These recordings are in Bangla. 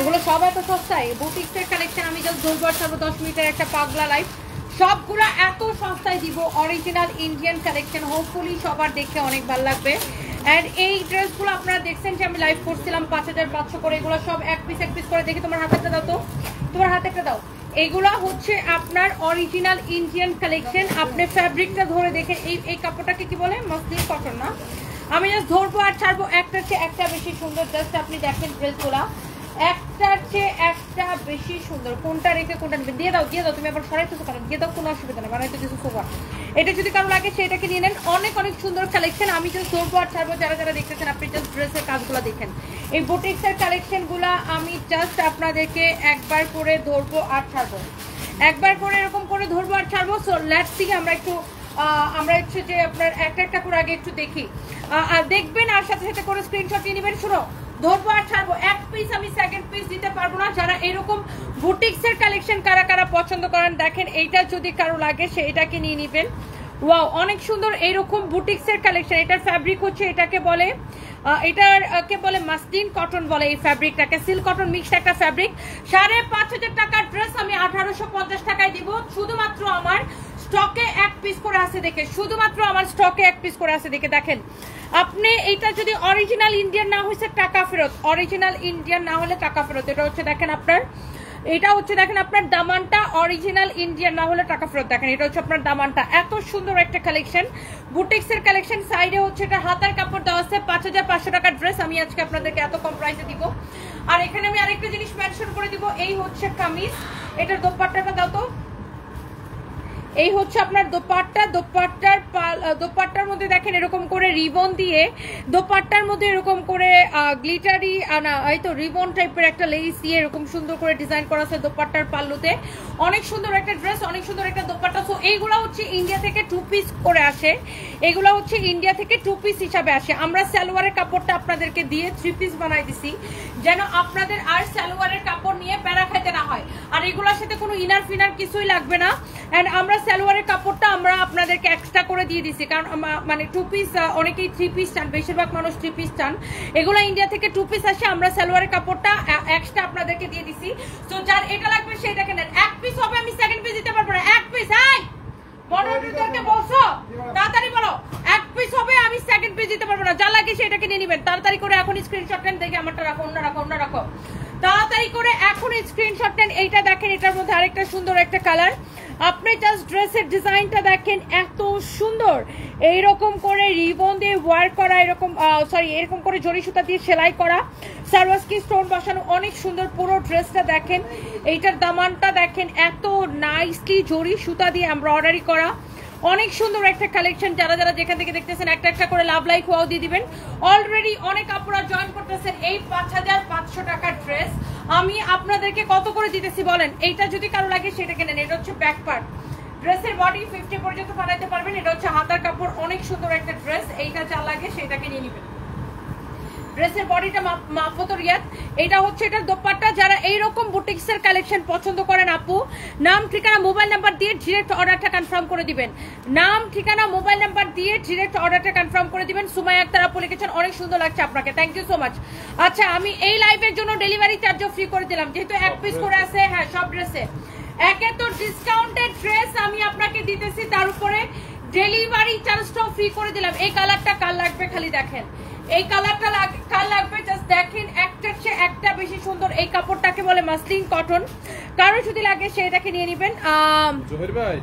এগুলো সব এত সস্তায়। বুটিক্সের কালেকশন আমি জাস্ট ধরবো 10 মিনিটের একটা পাগলা লাইফ, সবগুলো এত সস্তায় দিব। অরিজিনাল ইন্ডিয়ান কালেকশন, হোপফুলি সবার দেখে অনেক ভালো লাগবে। অ্যান্ড এই ড্রেসগুলো আপনারা দেখছেন যে আমি লাইভ করছিলাম 5500 করে, এগুলো সব এক পিস করে। দেখি তোমার হাতে একটা দাও তো, তোমার হাতে একটা দাও। এইগুলো হচ্ছে আপনার অরিজিনাল ইন্ডিয়ান কালেকশন। আপনি ফ্যাব্রিকটা ধরে দেখে এই কাপড়টাকে কি বলে, মসলিন কটন না? আমি জাস্ট ধরবো আর ছাড়বো, একটার চেয়ে একটা বেশি সুন্দর। জাস্ট আপনি দেখেন ড্রেসগুলা একটার চেয়ে একটা বেশি সুন্দর। কোনটা রেখে কোনটা নেবেন, দিয়ে দাও তুমি আবার সরাইতেছো কেন, দিয়ে দাও, কোনো অসুবিধা নেই, বানাইতে কিছু সোফা। এটা যদি কারো লাগে সেটাকে নিয়ে নেন, অনেক অনেক সুন্দর কালেকশন। আমি জাস্ট ধরবো আর ছাড়বো, যারা দেখতেছেন আপনি জাস্ট ড্রেসের কাজগুলো দেখেন। এই বুটিক্সের কালেকশনগুলো আমি জাস্ট আপনাদেরকে একবার করে ধরবো আর ছাড়বো, একবার করে এরকম করে ধরবো আর ছাড়বো। সো লেটস সি, আমরা হচ্ছে যে আপনার একটা করে আগে একটু দেখি, আর দেখবেন আর সাথে সাথে করে স্ক্রিনশট নিয়ে নেবেন। শুনো, ধরবো আর ছাড়বো, এক পিস আমি সেকেন্ড পিস দিতে পারবো না। যারা এরকম বুটিক্সের কালেকশন কারা পছন্দ করেন, দেখেন এইটা যদি কারো লাগে সে এটাকে নিয়ে নেবেন। ওয়াও, অনেক সুন্দর এইরকম বুটিক্সের কালেকশন। এটার ফ্যাব্রিক হচ্ছে, এটাকে বলে মাসলিন কটন বলে এই ফ্যাব্রিকটাকে, সিল্ক কটন মিক্সড একটা ফ্যাব্রিক। 5500 টাকার ড্রেস আমি 1850 টাকায় দিব, শুধুমাত্র আমার স্টকে এক পিস করে আছে দেখে, শুধুমাত্র আমার স্টকে এক পিস করে আছে দেখে। দেখেন আপনি এটা যদি অরিজিনাল ইন্ডিয়ান না হয়েছে টাকা ফেরত, অরিজিনাল ইন্ডিয়ান না হলে টাকা ফেরত। এটা হচ্ছে দেখেন আপনার, এটা হচ্ছে দেখেন আপনার দামানটা, অরিজিনাল ইন্ডিয়ান না হলে টাকা ফেরত। দেখেন এটা হচ্ছে আপনার দামানটা, এত সুন্দর একটা কালেকশন, বুটিক্সের কালেকশন। সাইডে হচ্ছে এটা হাতার কাপড় দেওয়া আছে। 5500 টাকার ড্রেস আমি আজকে আপনাদেরকে এত কম প্রাইসে দিব। আর এখানে আমি আরেকটা জিনিস মেনশন করে দিব, এই হচ্ছে কামিজ, এটার দোপাট্টাটা দাও তো। এই হচ্ছে আপনার দোপাট্টার মধ্যে দেখেন এরকম করে রিবন দিয়ে, দোপাট্টার মধ্যে এরকম করে গ্লিটারি এই তো রিবন টাইপের একটা লেস দিয়ে এরকম সুন্দর করে ডিজাইন করা আছে দোপাট্টার পাল্লুতে। অনেক সুন্দর একটা ড্রেস, অনেক সুন্দর একটা দোপাট্টা। সো এইগুলা হচ্ছে ইন্ডিয়া থেকে 2 পিস করে আসে, এগুলা হচ্ছে ইন্ডিয়া থেকে 2 পিস হিসাবে আসে। আমরা সালোয়ারের কাপড়টা আপনাদেরকে দিয়ে 3 পিস বানাই দিছি, যেন আপনাদের আর সালোয়ারের কাপড় নিয়ে প্যারা খাইতে না হয়। আর এগুলোর সাথে কোনো ইনার ফিনার কিছুই লাগবে না। এন্ড আমরা সালোয়ারের কাপড়টা আমরা আপনাদেরকে এক্সট্রা করে দিয়ে দিছি, কারণ মানে 2 পিস, অনেকেই 3 পিস চান, বেশিরভাগ মানুষ 3 পিস চান। এগুলো ইন্ডিয়া থেকে 2 পিস আসে, আমরা সালোয়ারের কাপড়টা এক্সট্রা আপনাদেরকে দিয়ে দিছি। তো যার এটা লাগবে সেটাকে নেন। এক পিস হবে, আমি সেকেন্ড পিস দিতে পারবো না। এক পিস, মডারেটরকে বলছো তাড়াতাড়ি বলো, এক পিস হবে, আমি সেকেন্ড পিস দিতে পারবো না। যা লাগে সেটাকে নিয়ে নেবেন। তাড়াতাড়ি করে এখন স্ক্রিনশট নেন, দেখি আমারটা রাখো, অন্য রাখো। তাড়াতাড়ি করে এখন স্ক্রিনশট নেন। এইটা দেখেন, এটার মধ্যে আরেকটা সুন্দর একটা কালার। আপনি জাস্ট ড্রেসের ডিজাইনটা দেখেন, এত সুন্দর। এইরকম করে রিবন দিয়ে ওয়ার্ক করা, এরকম করে জরি সুতা দিয়ে সেলাই করা, সারওয়াস্কি স্টোন বসানো, অনেক সুন্দর পুরো ড্রেসটা দেখেন। এইটার দামানটা দেখেন, এত নাইসলি জরি সুতা দিয়ে এমব্রয়ডারি করা, অনেক সুন্দর একটা কালেকশন। যারা যেখান থেকে দেখতেছেন একটা করে লাভ লাইক ওয়াও দিয়ে দিবেন। অলরেডি অনেক আপুরা জয়েন করতেছেন। এই 5500 টাকার ড্রেস আমি আপনাদেরকে কত করে দিতেছি বলেন? এইটা যদি কারো লাগে সেটাকে নেন। এটা হচ্ছে ব্যাক পার্ট, ড্রেসের বডি 50 পর্যন্ত বানাইতে পারবেন। এটা হচ্ছে হাতার কাপড়, অনেক সুন্দর একটা ড্রেস। এইটা যা লাগে সেটাকে নিয়ে নেবেন। ড্রেসের বডিটা মাপতো রিয়াদ। এটা হচ্ছে এটার দোপাট্টা। যারা এইরকম বুটিক্সের কালেকশন পছন্দ করেন আপু, নাম ঠিকানা মোবাইল নাম্বার দিয়ে ডিরেক্ট অর্ডারটা কনফার্ম করে দিবেন। নাম ঠিকানা মোবাইল নাম্বার দিয়ে ডিরেক্ট অর্ডারটা কনফার্ম করে দিবেন। সুমাইয়া আক্তার আপু লিখেছেন, অনেক সুন্দর লাগছে আপনাকে, থ্যাংক ইউ সো মাচ। আচ্ছা, আমি এই লাইভের জন্য ডেলিভারি চার্জও ফ্রি করে দিলাম, যেহেতু এক পিস করে আছে। হ্যাঁ, সব ড্রেসে একে তো ডিসকাউন্টেড ড্রেস আমি আপনাকে দিতেছি, তার উপরে ডেলিভারি চার্জটাও ফ্রি করে দিলাম। এই কালারটা কার লাগবে খালি দেখেন, এই কালারটা কার লাগবে জাস্ট দেখেন, একটার চেয়ে একটা বেশি সুন্দর। এই কাপড়টাকে বলে মাসলিন কটন। কারো যদি লাগে সেটাকে নিয়ে নেবেন। জহির ভাই,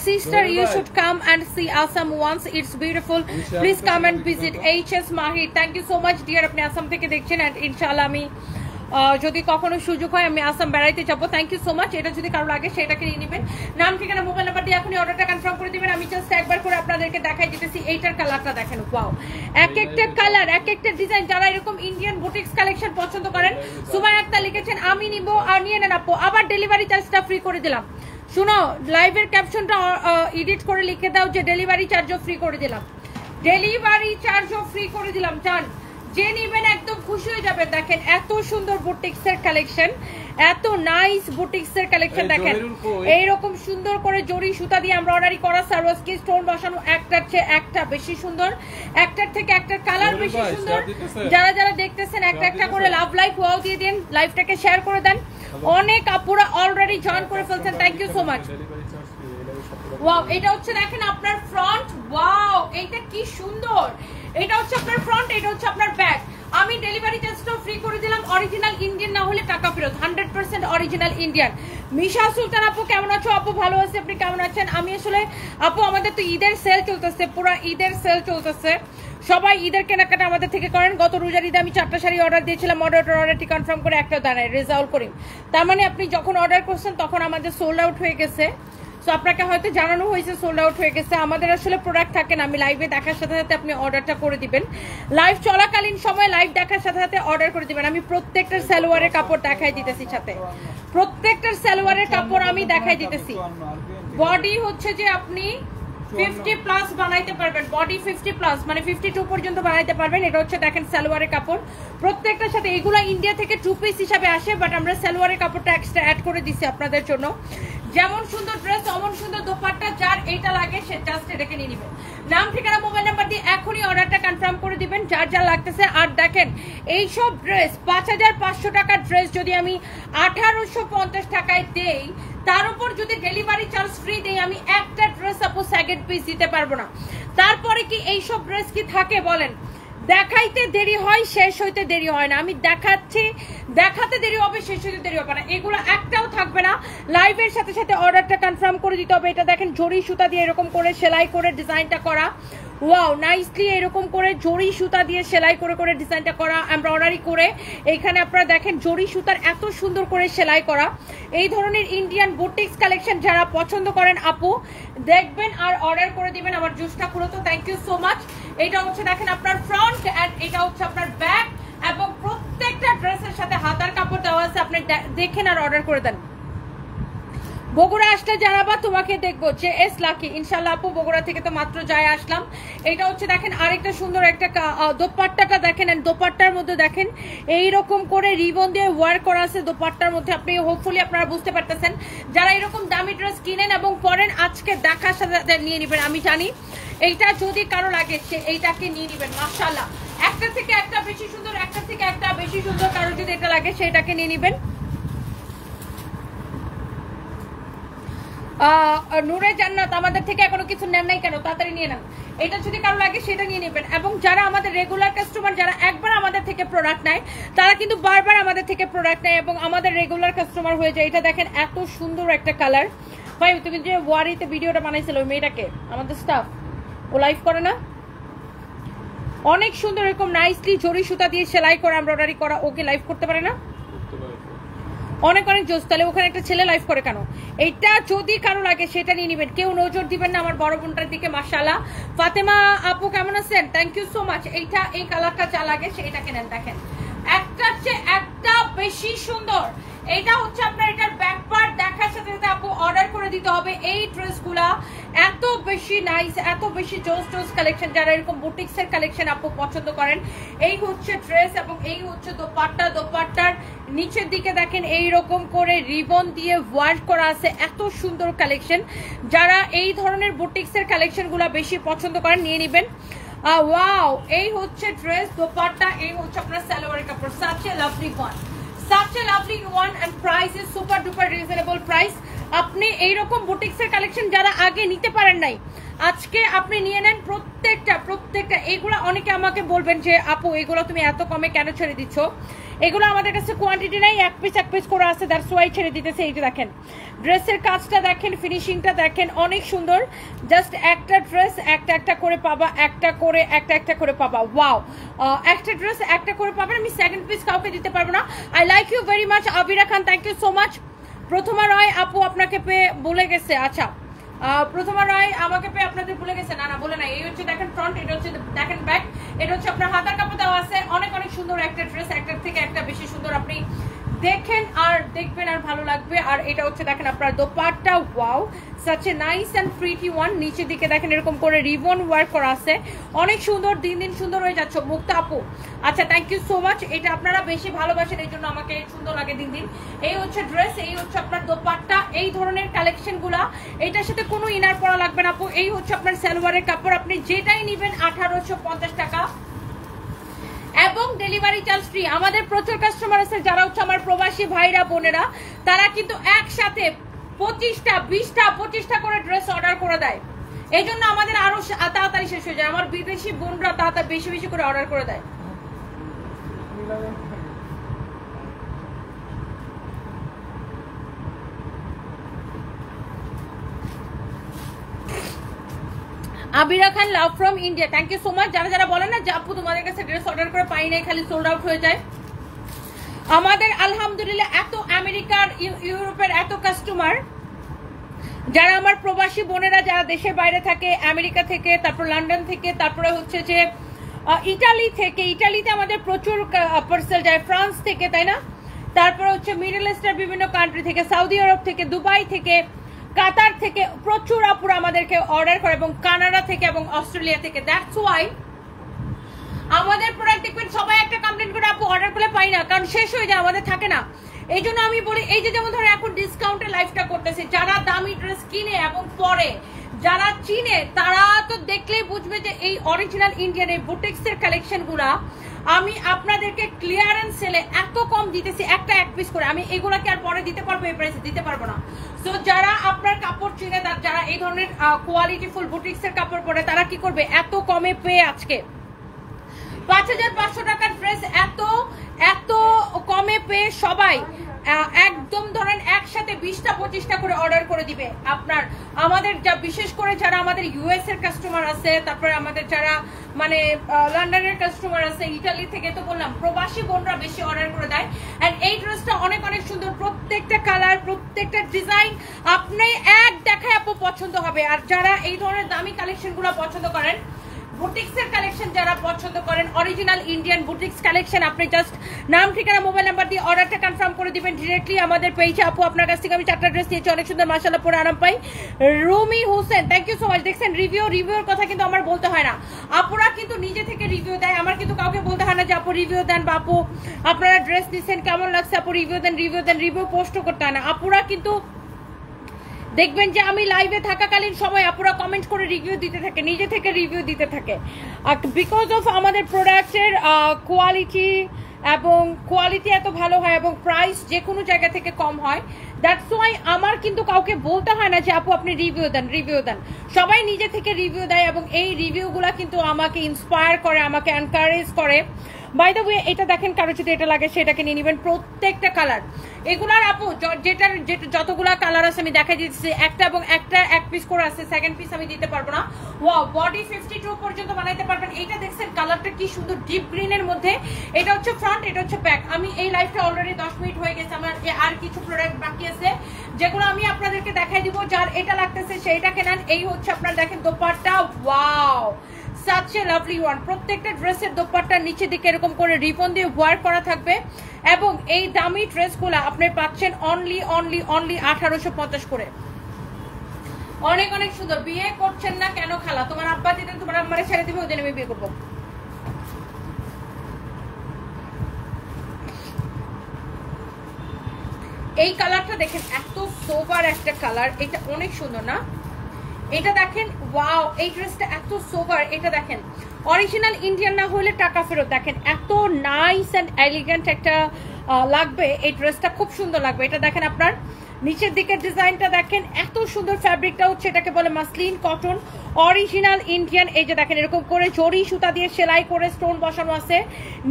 sister, you should come and see Assam once. It's beautiful. Please come and visit. HS Mahir, thank you so much dear, আপনি আসাম থেকে দেখছেন। and ইনশাআল্লাহ আমি যদি কখনো সুযোগ হয় আমি আসাম বেড়াইতে যাবো। Thank you so much. এটা যদি কারো লাগে সেটাকে নিয়ে নেবেন। নাম ঠিকানা মোবাইল নাম্বার দিয়ে এখনই অর্ডারটা কনফার্ম করে দিবেন। আমি জাস্ট একবার করে আপনাদেরকে দেখাই দিতেছি। এইটার কালারটা দেখেন, ওয়াও, এক একটা কালার, এক একটা ডিজাইন। যারা এরকম ইন্ডিয়ান বুটিক্স কালেকশন পছন্দ করেন, সুমাইয়া আক্তার লিখেছেন আমি নিব আর নিয়ে নেন আপু। আবার ডেলিভারি চার্জটা ফ্রি করে দিলাম। শুনো, লাইভের ক্যাপশনটা এডিট করে লিখে দাও যে ডেলিভারি চার্জও ফ্রি করে দিলাম, ডেলিভারি চার্জও ফ্রি করে দিলাম। চান যে নিবেন একদম খুশি হয়ে যাবেন। দেখেন এত সুন্দর বুটিক্সের কালেকশন, এত নাইস বুটিক্সের কালেকশন দেখেন, এইরকম সুন্দর করে জরি সুতা দিয়ে এমব্রয়ডারি করা সারোয়ারস্কি স্টোন বসানো, একটার চেয়ে একটা বেশি সুন্দর, একটার থেকে একটার কালার বেশি সুন্দর। যারা যারা দেখতেছেন একটা একটা করে লাভ লাইক ওয়াও দিয়ে দিন, লাইভটাকে শেয়ার করে দেন। অনেক আপুরা অলরেডি জয়েন করে ফেলছেন, thank you so much. Wow, এটা হচ্ছে দেখেন আপনার ফ্রন্ট, ওয়াও এটা কি সুন্দর, এটা হচ্ছে আপনার ফ্রন্ট, এটা হচ্ছে আপনার ব্যাক। আমি ডেলিভারি চার্জটাও ফ্রি করে দিলাম, অরিজিনাল ইন্ডিয়ান না হলে টাকা ফেরত, 100% অরিজিনাল ইন্ডিয়ান। মিশা সুলতান আপু কেমন আছো? আপু ভালো আছে, আপনি কেমন আছেন? আমি আসলে আপু আমাদের তো ঈদের সেল চলতেছে, পুরো ঈদের সেল চলতেছে, সবাই ঈদের কেনাকাটা আমাদের থেকে করেন। গত রোজার ঈদে আমি 4টা শাড়ি অর্ডার দিয়েছিলাম, অর্ডারটি কনফার্ম করে একটা দাঁড়ায় রেজাউল করিম। তার মানে আপনি যখন অর্ডার করছেন তখন আমাদের সোল্ড আউট হয়ে গেছে, সো আপনাকে হয়তো জানানো হয়েছে সোল্ড আউট হয়ে গেছে। আমাদের আসলে প্রোডাক্ট থাকে না, আমি লাইভে দেখার সাথে সাথে আপনি অর্ডারটা করে দিবেন, লাইভ চলাকালীন সময় লাইভ দেখার সাথে সাথে অর্ডার করে দিবেন। আমি প্রত্যেকটার সালোয়ারের কাপড় দেখাই দিতেছি, সাথে প্রত্যেকটার সালোয়ারের কাপড় আমি দেখাই দিতেছি। বডি হচ্ছে যে আপনি 50+ বানাইতে পারবেন, বডি 50+ মানে 52 পর্যন্ত বানাইতে পারবেন। এটা হচ্ছে দেখেন সালোয়ারের কাপড়, প্রত্যেকটার সাথে এগুলো ইন্ডিয়া থেকে 2 পিস হিসাবে আসে, বাট আমরা সালোয়ারের কাপড়টা এক্সট্রা অ্যাড করে দিছি আপনাদের জন্য। যেমন সুন্দর ড্রেস অমন সুন্দর দোপাট্টা, যার এইটা লাগে সে জাস্ট এটাকে নিয়ে নেবেন। নাম ঠিকানা মোবাইল নাম্বার দিয়ে এখনই অর্ডারটা কনফার্ম করে দিবেন যার যা লাগতেছে। আর দেখেন এইসব ড্রেস 5500 টাকার ড্রেস যদি আমি 1850 টাকায় দেই, তার উপর যদি ডেলিভারি চার্জ ফ্রি দেই, আমি একটা ড্রেস আপু সেকেন্ড পিস দিতে পারবো না। তারপরে কি এইসব ড্রেস কি থাকে বলেন? দেখাইতে দেরি হয়, শেষ হইতে দেরি হয় না। আমি দেখাচ্ছি, দেখাতে দেরি হবে, শেষ হইতে দেরি হবে না। এগুলো একটাও থাকবে না, লাইভের সাথে সাথে অর্ডারটা কনফার্ম করে দিতে হবে। এটা দেখেন জরি সুতা দিয়ে এরকম করে সেলাই করে ডিজাইনটা করা, ওয়াও নাইসলি এরকম করে জরি সুতা দিয়ে সেলাই করে করে ডিজাইনটা করা, এমব্রয়ডারি করে। এইখানে আপনারা দেখেন জরি সুতার এত সুন্দর করে সেলাই করা। এই ধরনের ইন্ডিয়ান বুটিক্স কালেকশন যারা পছন্দ করেন আপু দেখবেন আর অর্ডার করে দিবেন। আমার জুসটা খুলো তো, থ্যাংক ইউ সো মাচ। এটা হচ্ছে দেখেন আপনার ফ্রন্ট এন্ড এটা হচ্ছে আপনার ব্যাক, এবং প্রত্যেকটা ড্রেসের সাথে হাতার কাপড় দেওয়া আছে, আপনি দেখেন আর অর্ডার করে দেন। বগুড়া আসলে জানাবা, তোমাকে দেখবো যে এস লাকি ইনশাল্লাহ আপু। বগুড়া থেকে তো মাত্র যাই আসলাম। এটা হচ্ছে দেখেন আরেকটা সুন্দর একটা দোপাট্টাটা দেখেন, দোপাট্টার মধ্যে দেখেন এইরকম করে রিবন দিয়ে ওয়ার্ক করা আছে দোপাট্টার মধ্যে। আপনি হোপফুলি আপনারা বুঝতে পারতেছেন, যারা এরকম দামি ড্রেস কিনেন এবং পরেন আজকে দেখার সাথে নিয়ে নেবেন। আমি জানি এইটা যদি কারো লাগে সে এইটাকে নিয়ে নেবেন, মাশাআল্লাহ একটা থেকে একটা বেশি সুন্দর, একটা থেকে একটা বেশি সুন্দর। কারো যদি এটা লাগে সেটাকে নিয়ে নেবেন। নূরে জান্নাত আমাদের থেকে এখনো কিছু নেন নাই কেন? তাড়াতাড়ি নিয়ে নেন, এটা যদি কারো লাগে সেটা নিয়ে নেবেন। এবং যারা আমাদের রেগুলার কাস্টমার, যারা একবার আমাদের থেকে প্রোডাক্ট নেয় তারা কিন্তু বারবার আমাদের থেকে প্রোডাক্ট নেয় এবং আমাদের রেগুলার কাস্টমার হয়ে যায়। এটা দেখেন এত সুন্দর একটা কালার। ভাই তুমি যে ওয়ারিতে ভিডিওটা বানাইছিল ওই মেয়েটাকে, আমাদের স্টাফ, ও লাইভ করে না? অনেক সুন্দর এরকম নাইসলি জরি সুতা দিয়ে সেলাই করা এমব্রয়ডারি করা, ওকে লাইভ করতে পারে না? অনেক অনেক জোস। তাহলে ওখানে একটা ছেলে লাইভ করে কেন? এইটা যদি কারো লাগে সেটা নিয়ে নেবেন, কেউ নজর দিবেন না আমার বড় বোনটার দিকে। মাশাআল্লাহ ফাতেমা আপু কেমন আছেন? Thank you so much. এইটা এই কালারটা যা লাগে সেটাকে নেন। দেখেন একটার চেয়ে একটা বেশি সুন্দর। এটা হচ্ছে আপনার এটার ব্যাক পার্ট, দেখার সাথে সাথে আপু অর্ডার করে দিতে হবে। এই ড্রেসগুলা এত বেশি নাইস, এত বেশি জোস জোস কালেকশন। যারা এরকম বুটিক্সের কালেকশন আপু পছন্দ করেন, এই হচ্ছে ড্রেস এবং এই হচ্ছে দোপাট্টা। দোপাট্টার নিচের দিকে দেখেন এইরকম করে রিবন দিয়ে ওয়ার্ক করা আছে, এত সুন্দর কালেকশন। যারা এই ধরনের বুটিক্সের কালেকশনগুলো বেশি পছন্দ করেন নিয়ে নেবেন। ওয়াও, এই হচ্ছে ড্রেস, দোপাট্টা, এই হচ্ছে আপনার সালোয়ারের কাপড়। such a lovely one, such a lovely one and price is super duper reasonable price. আপনি এইরকম বুটিক্সের কালেকশন যারা আগে নিতে পারেন নাই, আজকে আপনি নিয়ে নেন প্রত্যেকটা। এগুলো অনেকে আমাকে বলবেন যে আপু এগুলো তুমি এত কমে কেন ছেড়ে দিচ্ছ? এগুলো আমাদের কাছে কোয়ান্টিটি নাই, এক পিস করে আছে, দ্যাটস ওয়াই ছেড়ে দিতেছে। এই যে দেখেন ড্রেসের কাজটা দেখেন, ফিনিশিংটা দেখেন, অনেক সুন্দর। জাস্ট একটা ড্রেস একটা করে পাবা, একটা করে পাবা। ওয়াও, একটা ড্রেস একটা করে পাবেন, আমি সেকেন্ড পিস কাউকে দিতে পারবো না। I like you very much Abira Khan, thank you so much. Prothoma Roy আপু আপনাকে পেয়ে বলে গেছে, আচ্ছা প্রথমা রায় আমাকে পেয়ে আপনাদের ভুলে গেছে। না বলে নাই। এই হচ্ছে দেখেন ফ্রন্ট, এটা হচ্ছে দেখেন ব্যাক, এটা হচ্ছে আপনার হাতার কাপড় দেওয়া আছে। অনেক অনেক সুন্দর একটা ড্রেস, একটার থেকে একটা বেশি সুন্দর। আপনি দেখেন আর দেখবেন আর ভালো লাগবে। আর এটা হচ্ছে দেখেন আপনার dupatta, wow such a nice and pretty one। নিচের দিকে দেখেন এরকম করে রিবন ওয়ার্ক করা আছে, অনেক সুন্দর, দিন দিন সুন্দর হয়ে যাচ্ছে মুক্তা আপু। আচ্ছা থ্যাংক ইউ সো মাচ, এটা আপনারা বেশি ভালোবাসেন এই জন্য আমাকে সুন্দর লাগে দিন দিন। এই হচ্ছে ড্রেস, এই হচ্ছে আপনার দোপাট্টা, এই ধরনের কালেকশন গুলা, এটার সাথে কোনো ইনার পরা লাগবে না আপু। এই হচ্ছে আপনার সালোয়ারের কাপড়, আপনি যেটাই নেবেন 1850 টাকা এবং ডেলিভারি চার্জ ফ্রি। আমাদের প্রচুর কাস্টমার আছে যারা হচ্ছে আমার প্রবাসী ভাইরা বোনেরা, তারা কিন্তু একসাথে 25টা 20টা 25টা করে ড্রেস অর্ডার করে দেয়, এই জন্য আমাদের আরো তাড়াতাড়ি শেষ হয়ে যায়। আমার বিদেশি বোনরা তাড়াতাড়ি বেশি বেশি করে অর্ডার করে দেয়। Abira Khan love from India, thank you so much. যারা যারা বলেন না যে আপু তোমাদের কাছে ড্রেস অর্ডার করে পাই নাই, খালি সোল্ড আউট হয়ে যায়, আমাদের আলহামদুলিল্লাহ এত আমেরিকার ইউরোপের এত কাস্টমার, যারা আমার প্রবাসী বোনেরা যারা দেশের বাইরে থাকে, আমেরিকা থেকে, তারপর লন্ডন থেকে, তারপরে হচ্ছে যে ইটালি থেকে, ইটালিতে আমাদের প্রচুর পার্সেল যায়, ফ্রান্স থেকে, তাই না, তারপরে হচ্ছে মিডল ইস্টের বিভিন্ন কান্ট্রি থেকে, সৌদি আরব থেকে, দুবাই থেকে, কাতার থেকে প্রচুর আপুরা আমাদেরকে অর্ডার করে, এবং কানাডা থেকে এবং অস্ট্রেলিয়া থেকে। দ্যাটস ওয়াই আমাদের প্রোডাক্ট দেখবেন সবাই একটা কমপ্লেন করে আপু অর্ডার করলে পাই না, কারণ শেষ হয়ে যায়, আমাদের থাকে না। এই জন্য আমি বলি, এই যে যেমন ধরো এখন ডিসকাউন্টে লাইফটা করতেছে, যারা দামি ড্রেস কিনে এবং পরে যারা চিনে তারা তো দেখলেই বুঝবে যে এই অরিজিনাল ইন্ডিয়ান এই বুটিক্সের কালেকশন গুলা আমি আপনাদেরকে ক্লিয়ারেন্স সেলে এত কম দিতেছি, একটা এক পিস করে। আমি এগুলাকে আর পরে দিতে পারবো, এই প্রাইসে দিতে পারবো না। সো যারা আপনার কাপড় চিনে, যারা এই ধরনের কোয়ালিটিফুল বুটিক্সের কাপড় পরে, তারা কি করবে, এত কমে পেয়ে আজকে 5500 টাকার ড্রেস এত এত কমে পেয়ে সবাই একদম ধরেন একসাথে 20টা 25টা করে অর্ডার করে দিবে আপনার। আমাদের যা বিশেষ করে যারা আমাদের ইউএস এর কাস্টমার আছে, তারপরে আমাদের যারা মানে লন্ডনের কাস্টমার আছে, ইটালি থেকে তো বললাম, প্রবাসী বোনরা বেশি অর্ডার করে দেয়। এন্ড এই ড্রেসটা অনেক অনেক সুন্দর, প্রত্যেকটা কালার, প্রত্যেকটা ডিজাইন আপনি এক দেখায় আপু পছন্দ হবে। আর যারা এই ধরনের দামি কালেকশন গুলো পছন্দ করেন, বুটিক্সের কালেকশন যারা পছন্দ করেন, অরিজিনাল ইন্ডিয়ান বুটিক্স কালেকশন, আপনি জাস্ট নাম ঠিকানা মোবাইল নাম্বার দিয়ে অর্ডারটা কনফার্ম করে দিবেন ডিরেক্টলি আমাদের পেজে। আপু আপনার কাছ থেকে আমি 4টা ড্রেস নিয়েছি, অনেক সুন্দর, মাশাআল্লাহ পরে আরাম পাই। Rumi Hossain, thank you so much. দেখছেন রিভিউর কথা কিন্তু আমার বলতে হয় না, আপুরা কিন্তু নিজে থেকে রিভিউ দেয়, আমার কিন্তু কাউকে বলতে হয় না যে আপু রিভিউ দেন, বা আপু আপনারা ড্রেস নিচ্ছেন কেমন লাগছে, আপু রিভিউ দেন, রিভিউ পোস্টও করতে হয় না। আপুরা কিন্তু দেখবেন যে আমি লাইভে থাকাকালীন সময় আপুরা কমেন্ট করে রিভিউ দিতে থাকে, নিজে থেকে রিভিউ দিতে থাকে, বিকজ অফ আমাদের প্রোডাক্টের কোয়ালিটি এত ভালো হয় এবং প্রাইস যে কোনো জায়গা থেকে কম হয়। দ্যাটস ওয়াই আমার কিন্তু কাউকে বলতে হয় না যে আপু আপনি রিভিউ দেন, সবাই নিজে থেকে রিভিউ দেয়, এবং এই রিভিউগুলা কিন্তু আমাকে ইন্সপায়ার করে, আমাকে এনকারেজ করে। বাই দ্য ওয়ে এটা দেখেন, কারো যদি এটা লাগে সেটাকে নিয়ে নেবেন, প্রত্যেকটা কালার এগুলার আপু যেটার যতগুলা কালার আছে আমি দেখাই দিচ্ছি, একটা এবং একটা এক পিস করে আছে, সেকেন্ড পিস আমি দিতে পারবো না। ওয়াও, বডি 52 পর্যন্ত বানাইতে পারবেন। এইটা দেখছেন কালারটা কি সুন্দর, ডিপ গ্রিনের মধ্যে। এটা হচ্ছে ফ্রন্ট, এটা হচ্ছে ব্যাক। আমি এই লাইভটা অলরেডি 10 মিনিট হয়ে গেছে, আমার আর কিছু প্রোডাক্ট বাকি আছে যেগুলো আমি আপনাদেরকে দেখাই দিব। যার এটা লাগতেছে সেইটাকে নেন। এই হচ্ছে আপনার দেখেন dupatta, wow such a lovely one। প্রত্যেকটা ড্রেসের দোপাট্টার নিচে দিকে এরকম করে রিবন দিয়ে ওয়ার্ক করা থাকবে, এবং এই দামি ড্রেসগুলো আপনি পাচ্ছেন অনলি 1850 করে। অনেক অনেক সুন্দর। বিয়ে করছেন না কেন খালা? তোমার আব্বা যেদিন তোমার আম্মারে ছেড়ে দিবে ওই দিন আমি বিয়ে করবো। এই কালারটা দেখেন, এত সোবার একটা কালার, এটা অনেক সুন্দর না? এটা দেখেন, ওয়াও, এই ড্রেসটা এত সোবার। এটা দেখেন অরিজিনাল ইন্ডিয়ান না হলে টাকা ফেরত। দেখেন এত নাইস এন্ড এলিগেন্ট একটা লাগবে, এই ড্রেসটা খুব সুন্দর লাগবে। এটা দেখেন আপনার নিচের দিকের ডিজাইনটা দেখেন, এত সুন্দর। ফ্যাব্রিকটা হচ্ছে এটাকে বলে মাসলিন কটন, অরিজিনাল ইন্ডিয়ান। এই যে দেখেন এরকম করে জরি সুতা দিয়ে সেলাই করে স্টোন বসানো আছে।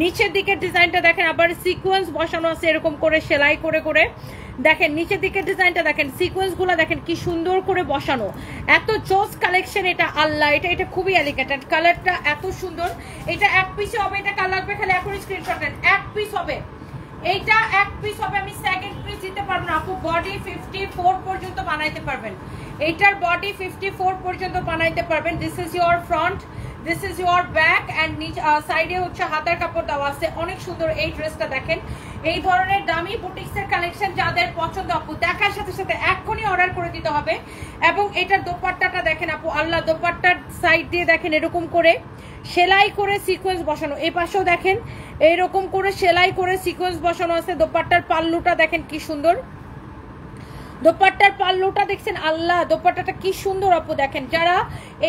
নিচের দিকের ডিজাইনটা দেখেন, আবার সিকোয়েন্স বসানো আছে এরকম করে সেলাই করে করে। দেখেন নিচের দিকের ডিজাইনটা দেখেন, সিকোয়েন্স গুলো দেখেন কি সুন্দর করে বসানো, এত জোস কালেকশন। এটা আল্লাহ, এটা খুবই এলিগেন্ট, কালারটা এত সুন্দর। এটা এক পিস হবে, এটা কালার লাগবে খালি এখন স্ক্রিনশট নেন, এক পিস হবে, এইটা এক পিস হবে। আমি সেকেন্ড পিস দিতে পারবো না আপু। বডি 54 পর্যন্ত বানাইতে পারবেন, এইটার বডি 54 পর্যন্ত বানাইতে পারবেন। This is your front, this is your back and সাইডে হচ্ছে হাতার কাপড় দেওয়া আছে। অনেক সুন্দর এই ড্রেসটা দেখেন। এই ধরনের দামি বুটিক্সের কালেকশন যাদের পছন্দ আপু দেখার সাথে সাথে এখনই অর্ডার করে দিতে হবে। এবং এটার দোপাট্টাটা দেখেন আপু, আল্লাহ, দোপাট্টার সাইড দিয়ে দেখেন এরকম করে সেলাই করে সিকোয়েন্স বসানো, এই পাশেও দেখেন এইরকম করে সেলাই করে সিকোয়েন্স বসানো আছে। দোপাট্টার পাল্লুটা দেখেন কি সুন্দর, দোপাট্টার পাল্লুটা দেখছেন, আল্লাহ দোপাট্টাটা কি সুন্দর আপু দেখেন। যারা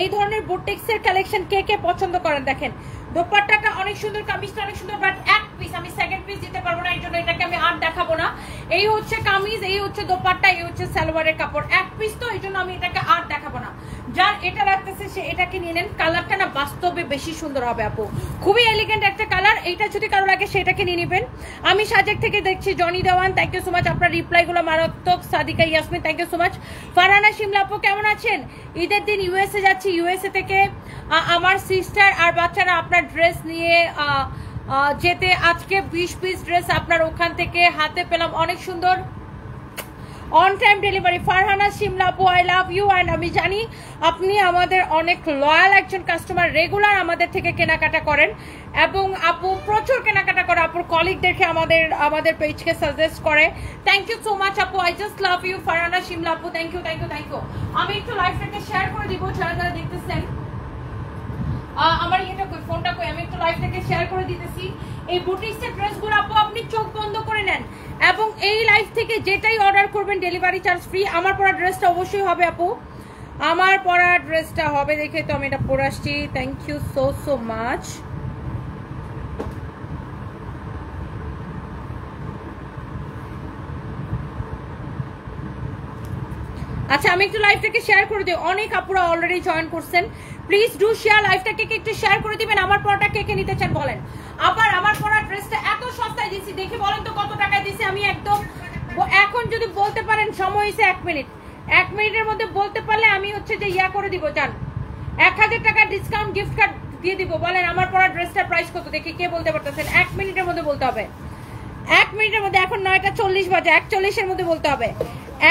এই ধরনের বুটিক্সের কালেকশন কে কে পছন্দ করেন দেখেন, দোপাট্টাটা অনেক সুন্দর, কামিজটা অনেক সুন্দর, বাট এক পিস আমি সেকেন্ড পিস দিতে পারবো না, এই জন্য এটাকে আমি আর দেখাবো না। এই হচ্ছে কামিজ, এই হচ্ছে দোপাট্টা, এই হচ্ছে সালোয়ারের কাপড়, এক পিস, তো এই জন্য আমি এটাকে আর দেখাবো না। যার এটা লাগতেছে সে এটাকে নিয়ে নেন। কালারটা না বাস্তবে বেশি সুন্দর হবে আপু, খুবই এলিগেন্ট একটা কালার। এইটা যদি কারো লাগে সেটাকে নিয়ে নেবেন। আমি সাজেক থেকে দেখছি Jony Dewan, thank you so much, আপনার রিপ্লাইগুলো মারাত্মক। Sadika Yasmin, thank you so much. Farhana Shimla আপু কেমন আছেন? ঈদের দিন ইউএসএ যাচ্ছি, ইউএসএ থেকে আমার সিস্টার আর বাচ্চারা আপনার ড্রেস নিয়ে যেতে আজকে 20 পিস ড্রেস আপনার ওখান থেকে হাতে পেলাম, অনেক সুন্দর, on time delivery. Farhana Shimla আপু, আই লাভ ইউ, অ্যান্ড আমি জানি আপনি আমাদের অনেক লয়াল একজন কাস্টমার, রেগুলার আমাদের থেকে কেনাকাটা করেন এবং আপু প্রচুর কেনাকাটা করে, আপুর কলিগদেরকে আমাদের পেজকে সাজেস্ট করে। থ্যাংক ইউ সো মাচ আপু, I just love you Farhana Shimla আপু, thank you thank you thank you. আমি একটু লাইভটাকে শেয়ার করে দিব, যারা যারা দেখতেছেন আমার এটা কই, ফোনটা কই, আমি একটু লাইভটাকে শেয়ার করে দিতেছি। এই বুটিক্সের ড্রেসগুলো আপু আপনি চোখ বন্ধ করে নেন এবং এই লাইভ থেকে যেটাই অর্ডার করবেন ডেলিভারি চার্জ ফ্রি। আমার পরা ড্রেসটা অবশ্যই হবে আপু, আমার পরা ড্রেসটা হবে, দেখে তো আমি এটা পরে আসছি। Thank you so so much. আচ্ছা আমি একটু লাইভটাকে শেয়ার করে দিই, অনেক আপুরা অলরেডি জয়েন করছেন, প্লিজ ডু শেয়ার লাইভটাকে, একটু শেয়ার করে দিবেন। আমার পরাটা কে কে নিতে চান বলেন। আবার আমার পরা ড্রেসটা এত সস্তায় দিছি, দেখে বলেন তো কত টাকায় দিছি আমি একদম। এখন যদি বলতে পারেন, সময় হয়েছে 1 মিনিট, 1 মিনিটের মধ্যে বলতে পারলে আমি হচ্ছে যে ইয়া করে দিব, জান 1000 টাকা ডিসকাউন্ট গিফট কার্ড দিয়ে দিব। বলেন আমার পরা ড্রেসটার প্রাইস কত, দেখি কে বলতে পারতেছেন। 1 মিনিটের মধ্যে বলতে হবে, 1 মিনিটের মধ্যে, এখন 9টা 40 বাজে, 41-এর মধ্যে বলতে হবে,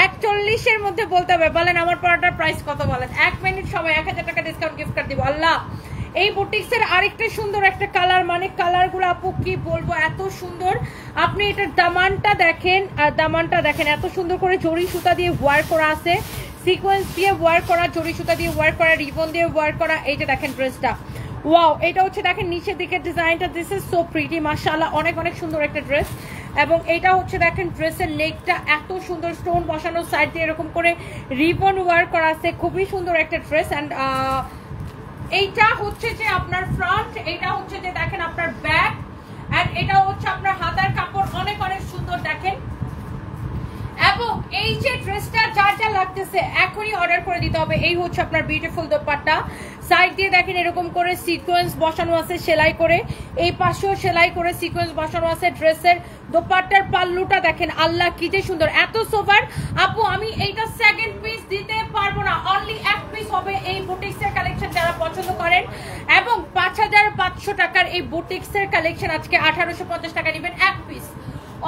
41-এর মধ্যে বলতে হবে। বলেন আমার পরাটার প্রাইস কত, বলেন। 1 মিনিট সময়, 1000 টাকা ডিসকাউন্ট গিফট কার্ড দিব। আল্লাহ, এই বুটিক্সের আরেকটা সুন্দর একটা কালার, মানে কালারগুলো আপু কি বলবো, এত সুন্দর। আপনি এটার দামানটা দেখেন, আর দামানটা দেখেন এত সুন্দর করে জরি সুতা দিয়ে ওয়ার করা আছে, সিকোয়েন্স দিয়ে ওয়ার করা, জরি সুতা দিয়ে ওয়ার করা, রিবন দিয়ে ওয়ার করা। এই যে দেখেন ড্রেসটা, ওয়াও, এটা হচ্ছে দেখেন নিচের দিকের ডিজাইনটা, দিস ইজ সো প্রিটি, মাশাআল্লাহ, অনেক অনেক সুন্দর একটা ড্রেস। এবং এটা হচ্ছে দেখেন ড্রেসের নেকটা এত সুন্দর, স্টোন বসানো, সাইড দিয়ে এরকম করে রিবন ওয়ার করা আছে, খুবই সুন্দর একটা ড্রেস। অ্যান্ড এইটা হচ্ছে যে আপনার ফ্রন্ট, এইটা হচ্ছে যে দেখেন আপনার ব্যাক, অ্যান্ড এটা হচ্ছে আপনার হাতার কাপড়, অনেক অনেক সুন্দর দেখেন। এবং এই যে ড্রেসটা যার যা লাগতেছে এখনই অর্ডার করে দিতে হবে। এই হচ্ছে আপনার বিউটিফুল দোপাট্টা, সাইড দিয়ে দেখেন এরকম করে সিকোয়েন্স বসানো আছে সেলাই করে, এই পাশেও সেলাই করে সিকোয়েন্স বসানো আছে। ড্রেসের দোপাট্টার পাল্লুটা দেখেন, আল্লাহ কি যে সুন্দর, এত সোভার। আপু আমি এইটা সেকেন্ড পিস দিতে পারবো না, অনলি 1 পিস হবে এই বুটিক্সের কালেকশন যারা পছন্দ করেন। এবং 5500 টাকার এই বুটিক্সের কালেকশন আজকে 1850 টাকা নেবেন 1 পিস,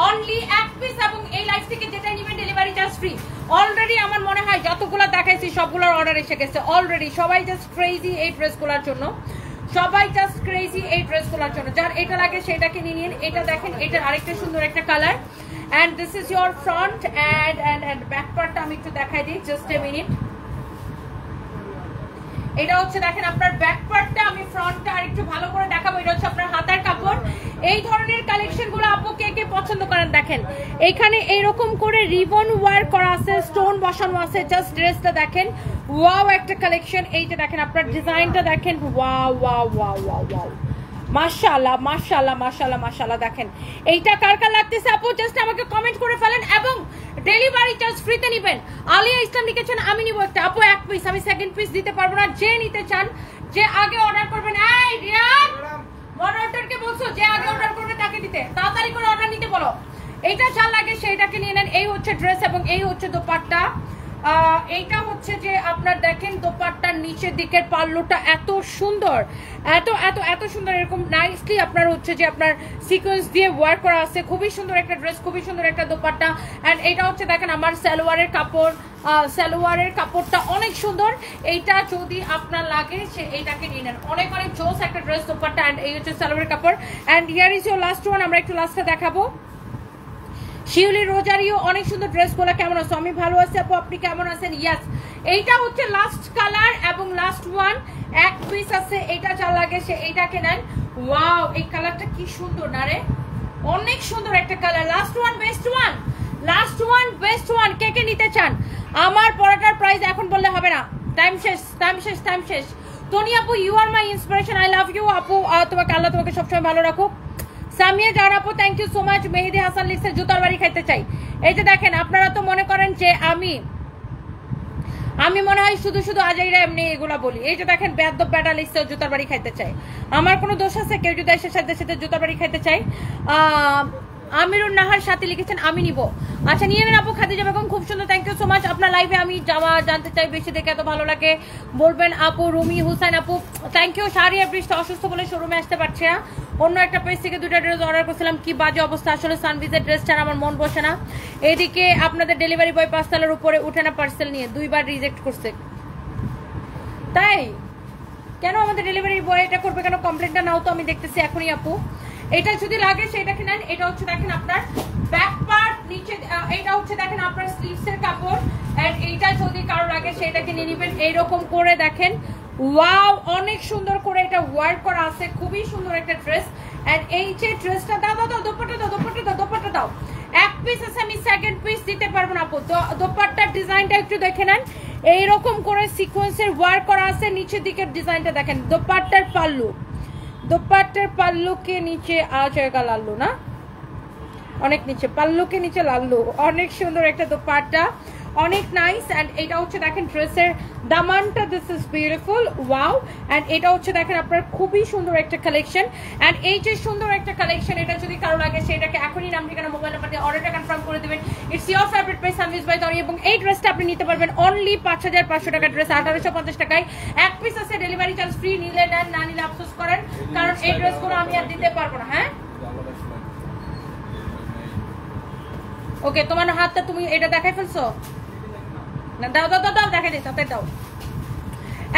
অনলি 1 পিস। এবং এই লাইফ থেকে যেটা নেবেন ডেলিভারি চার্জ ফ্রি। অলরেডি আমার মনে হয় যতগুলো দেখাইছি সবগুলোর অর্ডার এসে গেছে অলরেডি। সবাই জাস্ট ক্রেজি এই ড্রেসগুলোর জন্য, সবাই জাস্ট ক্রেজি এই ড্রেসগুলোর জন্য। যার এটা লাগে সেটাকে নিয়ে নিন। এটা দেখেন, এটা আরেকটা সুন্দর একটা colour, and this is your front and back পার্টটা আমি একটু দেখাই দিই, জাস্ট এ মিনিট। এটা হচ্ছে দেখেন আপনার ব্যাক পার্টটা, আমি ফ্রন্টটা আর একটু ভালো করে দেখাবো। এটা হচ্ছে আপনার হাতার কাপড়। এই ধরনের কালেকশন গুলো আপু কে কে পছন্দ করেন দেখেন, এখানে এইরকম করে রিবন ওয়ার করা আছে, স্টোন বসানো আছে, জাস্ট ড্রেসটা দেখেন, ওয়াও একটা কালেকশন। এই যে দেখেন আপনার ডিজাইনটা দেখেন, wow wow wow wow wow, মাশাআল্লাহ মাশাআল্লাহ মাশাআল্লাহ মাশাআল্লাহ। দেখেন এইটা কার কার লাগতেছে আপু জাস্ট আমাকে কমেন্ট করে ফেলেন, এবং ডেলিভারি চার্জ ফ্রিতে নেবেন। আলিয়া ইসলাম লিখেছেন আমি নিব একটা, আপু 1 পিস, আমি সেকেন্ড পিস দিতে পারবো না। যে নিতে চান, যে আগে অর্ডার করবেন, এই রিয়াদ মডারেটরকে বলছো যে আগে অর্ডার করবে তাকে দিতে, তাড়াতাড়ি করে অর্ডার নিতে বলো। এইটা যা লাগে সেইটাকে নিয়ে নেন। এই হচ্ছে ড্রেস এবং এই হচ্ছে দোপাট্টা, এইটা হচ্ছে যে আপনার দেখেন দোপাট্টার নিচের দিকের পাল্লুটা এত সুন্দর, এত এত এত সুন্দর, এরকম নাইসলি আপনার হচ্ছে যে আপনার সিকোয়েন্স দিয়ে ওয়ার্ক করা আছে। খুবই সুন্দর একটা ড্রেস, খুবই সুন্দর একটা দোপাট্টা। অ্যান্ড এটা হচ্ছে দেখেন আমার সালোয়ারের কাপড়, সালোয়ারের কাপড়টা অনেক সুন্দর। এইটা যদি আপনার লাগে সে এইটাকে নিয়ে নেন, অনেক অনেক জোস একটা ড্রেস দোপাট্টা। অ্যান্ড এই হচ্ছে সালোয়ারের কাপড়। And here is your last one, আমরা একটু লাস্টে দেখাবো। শিউলি রোজারিও অনেক সুন্দর ড্রেসগুলো। কেমন আছো? আমি ভালো আছি আপু, আপনি কেমন আছেন? ইয়াস, এইটা হচ্ছে লাস্ট কালার এবং লাস্ট ওয়ান, এক পিস আছে। এটা যা লাগে সে এইটাকে নেন। ওয়াও, এই কালারটা কি সুন্দর না রে, অনেক সুন্দর একটা colour. Last one best one, last one best one. কে কে নিতে চান? আমার পড়াটার প্রাইস এখন বললে হবে না, টাইম শেষ, টাইম শেষ, টাইম শেষ। টনি আপু, you are my inspiration, I love you আপু, তোমাকে আল্লাহ তোমাকে সবসময় ভালো রাখুক। সামিয়া জান আপু, thank you so much. Mehedi Hasan লিখছে জুতার বাড়ি খাইতে চাই। এই যে দেখেন, আপনারা তো মনে করেন যে আমি মনে হয় শুধু শুধু আজাইরা এমনি এগুলা বলি। এই যে দেখেন, বেয়াদব বেটা লিখছে জুতার বাড়ি খাইতে চাই। আমার কোনো দোষ আছে? কেউ যদি এসে সাথে সাথে জুতার বাড়ি খাইতে চাই। আমিরুন নাহার সাথে লিখেছেন আমি নিব। আচ্ছা নিয়ে নেন আপু। খাদিজা বেগম, খুব সুন্দর, থ্যাংক ইউ সো মাচ। আপনার লাইভে আমি যাওয়া জানতে চাই, বেশি দেখে এত ভালো লাগে বলবেন আপু। রুমি হুসাইন আপু, থ্যাংক ইউ। শাহরিয়া বৃষ্টি অসুস্থ বলে শোরুমে আসতে পারছে না, অন্য একটা পেজ থেকে 2টা ড্রেস অর্ডার করছিলাম, কি বাজে অবস্থা। আসলে সানভিজের ড্রেস ছাড়া আমার মন বসে না। এদিকে আপনাদের ডেলিভারি বয় 5 তলার উপরে উঠে না পার্সেল নিয়ে, 2বার রিজেক্ট করছে। তাই কেন আমাদের ডেলিভারি বয় এটা করবে কেন? কমপ্লেনটা নাও তো, আমি দেখতেছি এখনই আপু। এটা যদি লাগে সেটাকে নেন। এটা হচ্ছে দেখেন আপনার ব্যাক পার্ট, নিচে এটা হচ্ছে দেখেন আপনার স্লিভস এর কাপড়। এন্ড এইটা যদি কারো লাগে সেটাকে নিয়ে নেবেন। এইরকম করে দেখেন, ওয়াও, অনেক সুন্দর করে এটা ওয়ার্ক করা আছে, খুবই সুন্দর একটা ড্রেস। এন্ড এই যে ড্রেসটা দাও দাও দাও, দোপাট্টা দাও, দোপাট্টা দাও, দোপাট্টা দাও। এক পিস আছে, আমি সেকেন্ড পিস দিতে পারবো না আপু। দোপাট্টার ডিজাইনটা একটু দেখে নেন, এইরকম করে সিকোয়েন্সের ওয়ার্ক করা আছে। নিচের দিকের ডিজাইনটা দেখেন, দোপাট্টার পাল্লু, দোপাট্টার পাল্লুকে নিচে জায়গা লাল্লু না, অনেক নিচে, পাল্লুকে নিচে লাল্লু। অনেক সুন্দর একটা দোপাট্টা, অনেক নাইস। এন্ড এটা হচ্ছে দেখেন ড্রেসের দামানটা, this is beautiful, wow. And এটা হচ্ছে দেখেন আপনার খুবই সুন্দর একটা কালেকশন। এন্ড এই যে সুন্দর একটা কালেকশন, এটা যদি কারো লাগে সেটাকে এখনই নাম ঠিকানা মোবাইল নাম্বার দিয়ে অর্ডারটা কনফার্ম করে দেবেন। It's your favourite price, Sanvi's by Toni. এবং এই ড্রেসটা আপনি নিতে পারবেন অনলি 5500 টাকা ড্রেস, 1850 টাকায়। এক পিস আছে, ডেলিভারি চার্জ ফ্রি, নিলে নেন, না নিলে আফসোস করেন, কারণ এই ড্রেসগুলো আমি আর দিতে পারবো না। হ্যাঁ ওকে, তোমার হাতটা তুমি এটা দেখাই ফেলছো না, দাও দাও দাও, দেখাই দিই, তাতে দাও।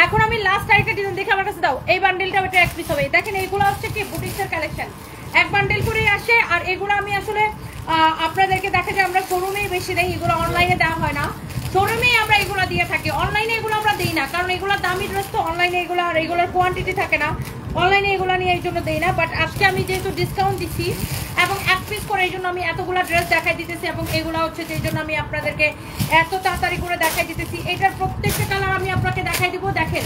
এখন আমি লাস্ট আরেকটা ডিজাইন দেখে আমার কাছে দাও। এই বান্ডেলটা ওটা এক পিস হবে। দেখেন এইগুলো হচ্ছে কি বুটিক্সের কালেকশন, এক বান্ডেল করেই আসে। আর এগুলো আমি আসলে আপনাদেরকে দেখা যায় আমরা শোরুমেই বেশি দেই, এগুলো অনলাইনে দেওয়া হয় না। শোরুমেই আমরা এগুলো দিয়ে থাকি, অনলাইনে এগুলো আমরা দিই না, কারণ এগুলো দামি ড্রেস তো। অনলাইনে এগুলো আর এগুলোর কোয়ান্টিটি থাকে না, অনলাইনে এগুলো নিয়ে এই জন্য দেই না। বাট আজকে আমি যেহেতু ডিসকাউন্ট দিচ্ছি এবং এক পিস করে, এই জন্য আমি এতগুলো ড্রেস দেখাই দিতেছি। এবং এগুলো হচ্ছে যে জন্য আমি আপনাদেরকে এত তাড়াতাড়ি করে দেখাই দিতেছি। এটার প্রত্যেকটা কালার আমি আপনাকে দেখাই দিব। দেখেন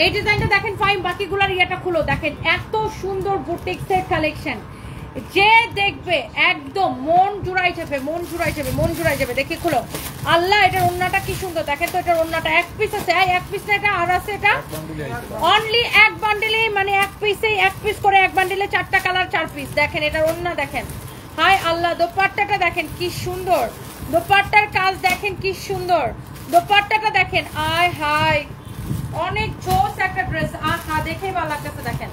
এই ডিজাইনটা দেখেন, ফাইন। বাকিগুলোর ইয়েটা খুলো, দেখেন এত সুন্দর বুটিক্সের কালেকশন। যে দেখবে একদম মন জুড়াই যাবে, মন জুড়াই যাবে, মন জুড়াই যাবে। দেখি খুলো, আল্লাহ এটার ওন্নাটা কি সুন্দর। দেখেন তো এটার ওন্নাটা এক পিস আছে, এক পিস না এটা, আর আছে এটা অনলি এক বান্ডেলে, মানে এক পিসে, এক পিস করে এক বান্ডেলে 4টা কালার 4 পিস। দেখেন এটার ওন্না দেখেন, হাই আল্লাহ। দোপাট্টাটা দেখেন কি সুন্দর, দোপাট্টার কাজ দেখেন কি সুন্দর, দোপাট্টাটা দেখেন, আয় হাই, অনেক জোস একটা ড্রেস। আহা, দেখেই ভালো লাগতেছে। দেখেন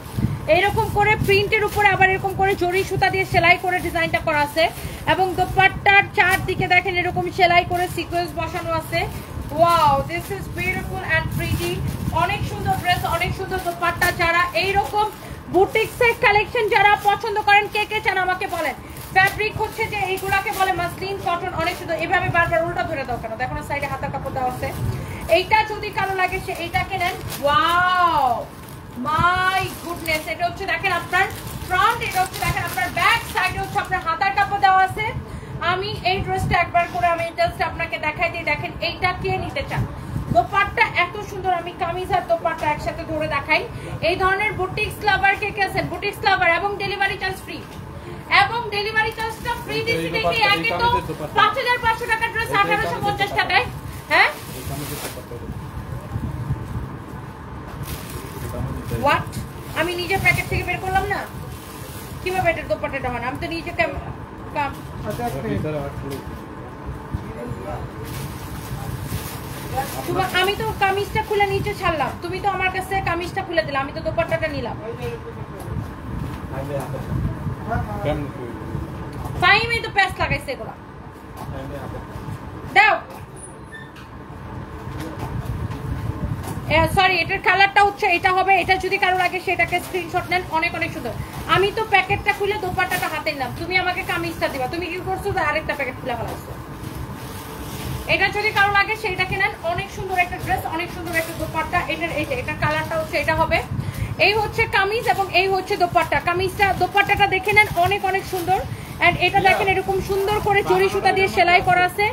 এইরকম করে প্রিন্টের উপরে আবার এরকম করে জরি সুতা দিয়ে সেলাই করে ডিজাইনটা করা আছে। এবং দোপাট্টার চারদিকে দেখেন এরকম সেলাই করে সিকোয়েন্স বসানো আছে। Wow, this is beautiful and pretty. অনেক সুন্দর ড্রেস, অনেক সুন্দর দোপাট্টা। যারা এইরকম বুটিক্সের কালেকশন যারা পছন্দ করেন, কে কে চান আমাকে বলেন। ফ্যাব্রিক হচ্ছে যে এইগুলাকে বলে মাসলিন কটন, অনেক সুন্দর। এভাবে বারবার উল্টা ধরে দাও কেন? দেখো না সাইডে হাতার কাপড় দেওয়া আছে। এইটা যদি কালো লাগে সে এইটাকে নেন। ওয়াও মাই গুডনেস, এটা হচ্ছে দেখেন আপনার ফ্রন্ট, এটা হচ্ছে দেখেন আপনার ব্যাক, সাইডে হচ্ছে আপনার হাতার কাপড় দেওয়া আছে। আমি এই ড্রেসটা একবার করে আমি জাস্ট আপনাকে দেখাই দিই। দেখেন এইটা কে নিতে চান? দোপাট্টা এত সুন্দর, আমি কামিজ আর দোপাট্টা একসাথে ধরে দেখাই। এই ধরনের বুটিক্স লাভার কে কে আছেন? বুটিক্স লাভার এবং ডেলিভারি চার্জ ফ্রি, এবং ডেলিভারি চার্জটা ফ্রি দিচ্ছি। দেখি একে তো 5500 টাকা ড্রেস 1850 টাকায়। হ্যাঁ হোয়াট, আমি নিজে প্যাকেট থেকে বের করলাম না, কিভাবে এটা দোপাট্টাটা হয়? আমি তো নিজে আমি তো কামিজটা খুলে নিচে ছাড়লাম, তুমি তো আমার কাছে কামিজটা খুলে দিলে, আমি তো দোপাট্টাটা নিলাম। ফাইমে তো প্যাচ লাগাইছে এগুলা দাও। সরি, এটার কালারটা হচ্ছে এটা হবে। এটা যদি কারো লাগে সেটাকে স্ক্রিনশট নেন, অনেক অনেক সুন্দর। আমি তো প্যাকেটটা খুলে দোপাট্টাটা হাতে নিলাম, তুমি আমাকে কামিজটা দিবা। তুমি কি করছো, আরেকটা প্যাকেট খুলে ফেলাইছো। এটা যদি কারো লাগে সেটাকে নেন, অনেক সুন্দর একটা ড্রেস, অনেক সুন্দর একটা দোপাট্টা। এটার কালারটা হচ্ছে এটা হবে। এই হচ্ছে কামিজ এবং এই হচ্ছে দোপাট্টা। কামিজটা দোপাট্টাটা দেখে নেন, অনেক অনেক সুন্দর। এন্ড এটা দেখেন এরকম সুন্দর করে জরি সুতা দিয়ে সেলাই করা আছে।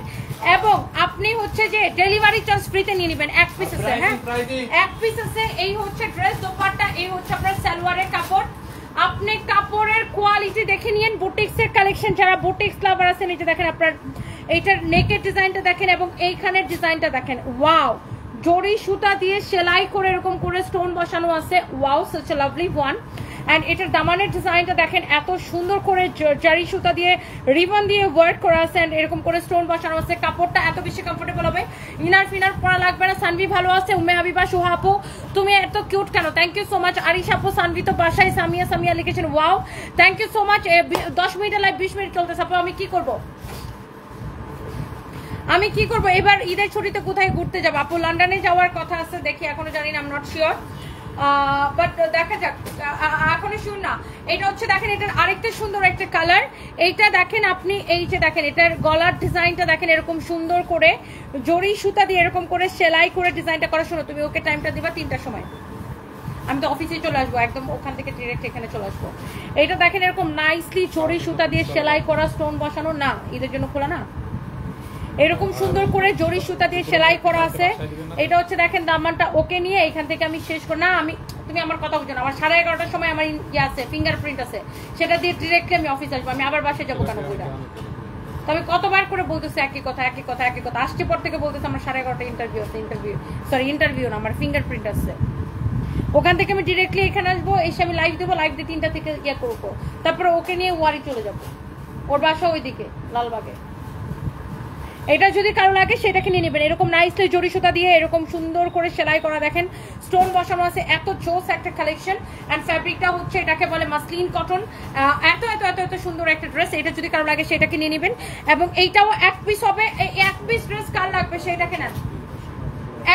এবং আপনি হচ্ছে যে ডেলিভারি চার্জ ফ্রিতে নিয়ে নেবেন এক পিস আছে। হ্যাঁ, এক পিস আছে। এই হচ্ছে ড্রেস দোপাট্টা, এই হচ্ছে আপনার সালোয়ারের কাপড়। আপনি কাপড়ের কোয়ালিটি দেখে নিয়েন। বুটিক্সের কালেকশন, যারা বুটিক্স লাভার আছেন, এই যে দেখেন আপনার এইটার নেকের ডিজাইনটা দেখেন এবং এইখানের ডিজাইনটা দেখেন। ওয়াও, জরি সুতা দিয়ে সেলাই করে এরকম করে স্টোন বসানো আছে। Wow, such a lovely one. And এটার দামানের ডিজাইনটা দেখেন, এত সুন্দর করে জারি সুতা দিয়ে রিবন দিয়ে ওয়ার্ক করা আছে। এন্ড এরকম করে স্টোন বসানো আছে। কাপড়টা এত বেশি কমফোর্টেবল হবে, ইনার ফিনার পরা লাগবে না। সানভি ভালো আছে, উম্মে হাবিবা, সোহা আপু তুমি এত কিউট কেন, thank you so much. Arish আপু, সানভি তো বাসায়, সামিয়া সামিয়া লিখেছেন। Wow, thank you so much. 10 মিনিটের লাইভ 20 মিনিট চলতেছে আপু। আমি কি করবো এবার ঈদের ছুটিতে কোথায় ঘুরতে যাবো আপু? লন্ডনে যাওয়ার কথা আছে, দেখি এখনো জানি না, I am not sure, but দেখা যাক, এখনো শিওর না। এটা হচ্ছে দেখেন, এটার আরেকটা সুন্দর একটা কালার। এইটা দেখেন আপনি, এই যে দেখেন এটার গলার ডিজাইনটা দেখেন, এরকম সুন্দর করে জরি সুতা দিয়ে এরকম করে সেলাই করে ডিজাইনটা করা। শোনো, তুমি ওকে টাইমটা দিবা 3টার সময়, আমি তো অফিসে চলে আসবো, একদম ওখান থেকে ডিরেক্ট এখানে চলে আসবো। এইটা দেখেন এরকম নাইসলি জরি সুতা দিয়ে সেলাই করা, স্টোন বসানো না, ঈদের জন্য খোলা না, এরকম সুন্দর করে জরি সুতা দিয়ে সেলাই করা আছে। এটা হচ্ছে দেখেন দামানটা। ওকে নিয়ে এখান থেকে আমি শেষ করি না, আমি তুমি আমার কথা বুঝো না। আমার 11:30টার সময় আমার ইয়ে আছে, ফিঙ্গারপ্রিন্ট আছে, সেটা দিয়ে ডিরেক্টলি আমি অফিস আসবো। আমি আবার বাসায় যাবো কেন বইটা? তো আমি কতবার করে বলতেছি একই কথা একই কথা একই কথা। আসছে পর থেকে বলতেছি আমার 11:30টা ইন্টারভিউ আছে, ইন্টারভিউ না, আমার ফিঙ্গারপ্রিন্ট আছে। ওখান থেকে আমি ডিরেক্টলি এখানে আসবো, এসে আমি লাইভ দেবো, লাইভ দিয়ে 3টা থেকে ইয়ে করবো। তারপরে ওকে নিয়ে ওয়ারি চলে যাবো, ওর বাসা ওইদিকে লালবাগে। এটা যদি কারো লাগে সেটাকে নিয়ে নেবেন। এরকম নাইসলি জরি সুতা দিয়ে এরকম সুন্দর করে সেলাই করা, দেখেন স্টোন বসানো আছে। এত জোস একটা কালেকশন। এন্ড ফ্যাব্রিকটা হচ্ছে এটাকে বলে মাসলিন কটন। এত এত এত এত সুন্দর একটা ড্রেস। এটা যদি কারো লাগে সেটাকে নিয়ে নেবেন। এবং এইটাও এক পিস হবে। এক পিস ড্রেস কার লাগবে সেটাকে নেন,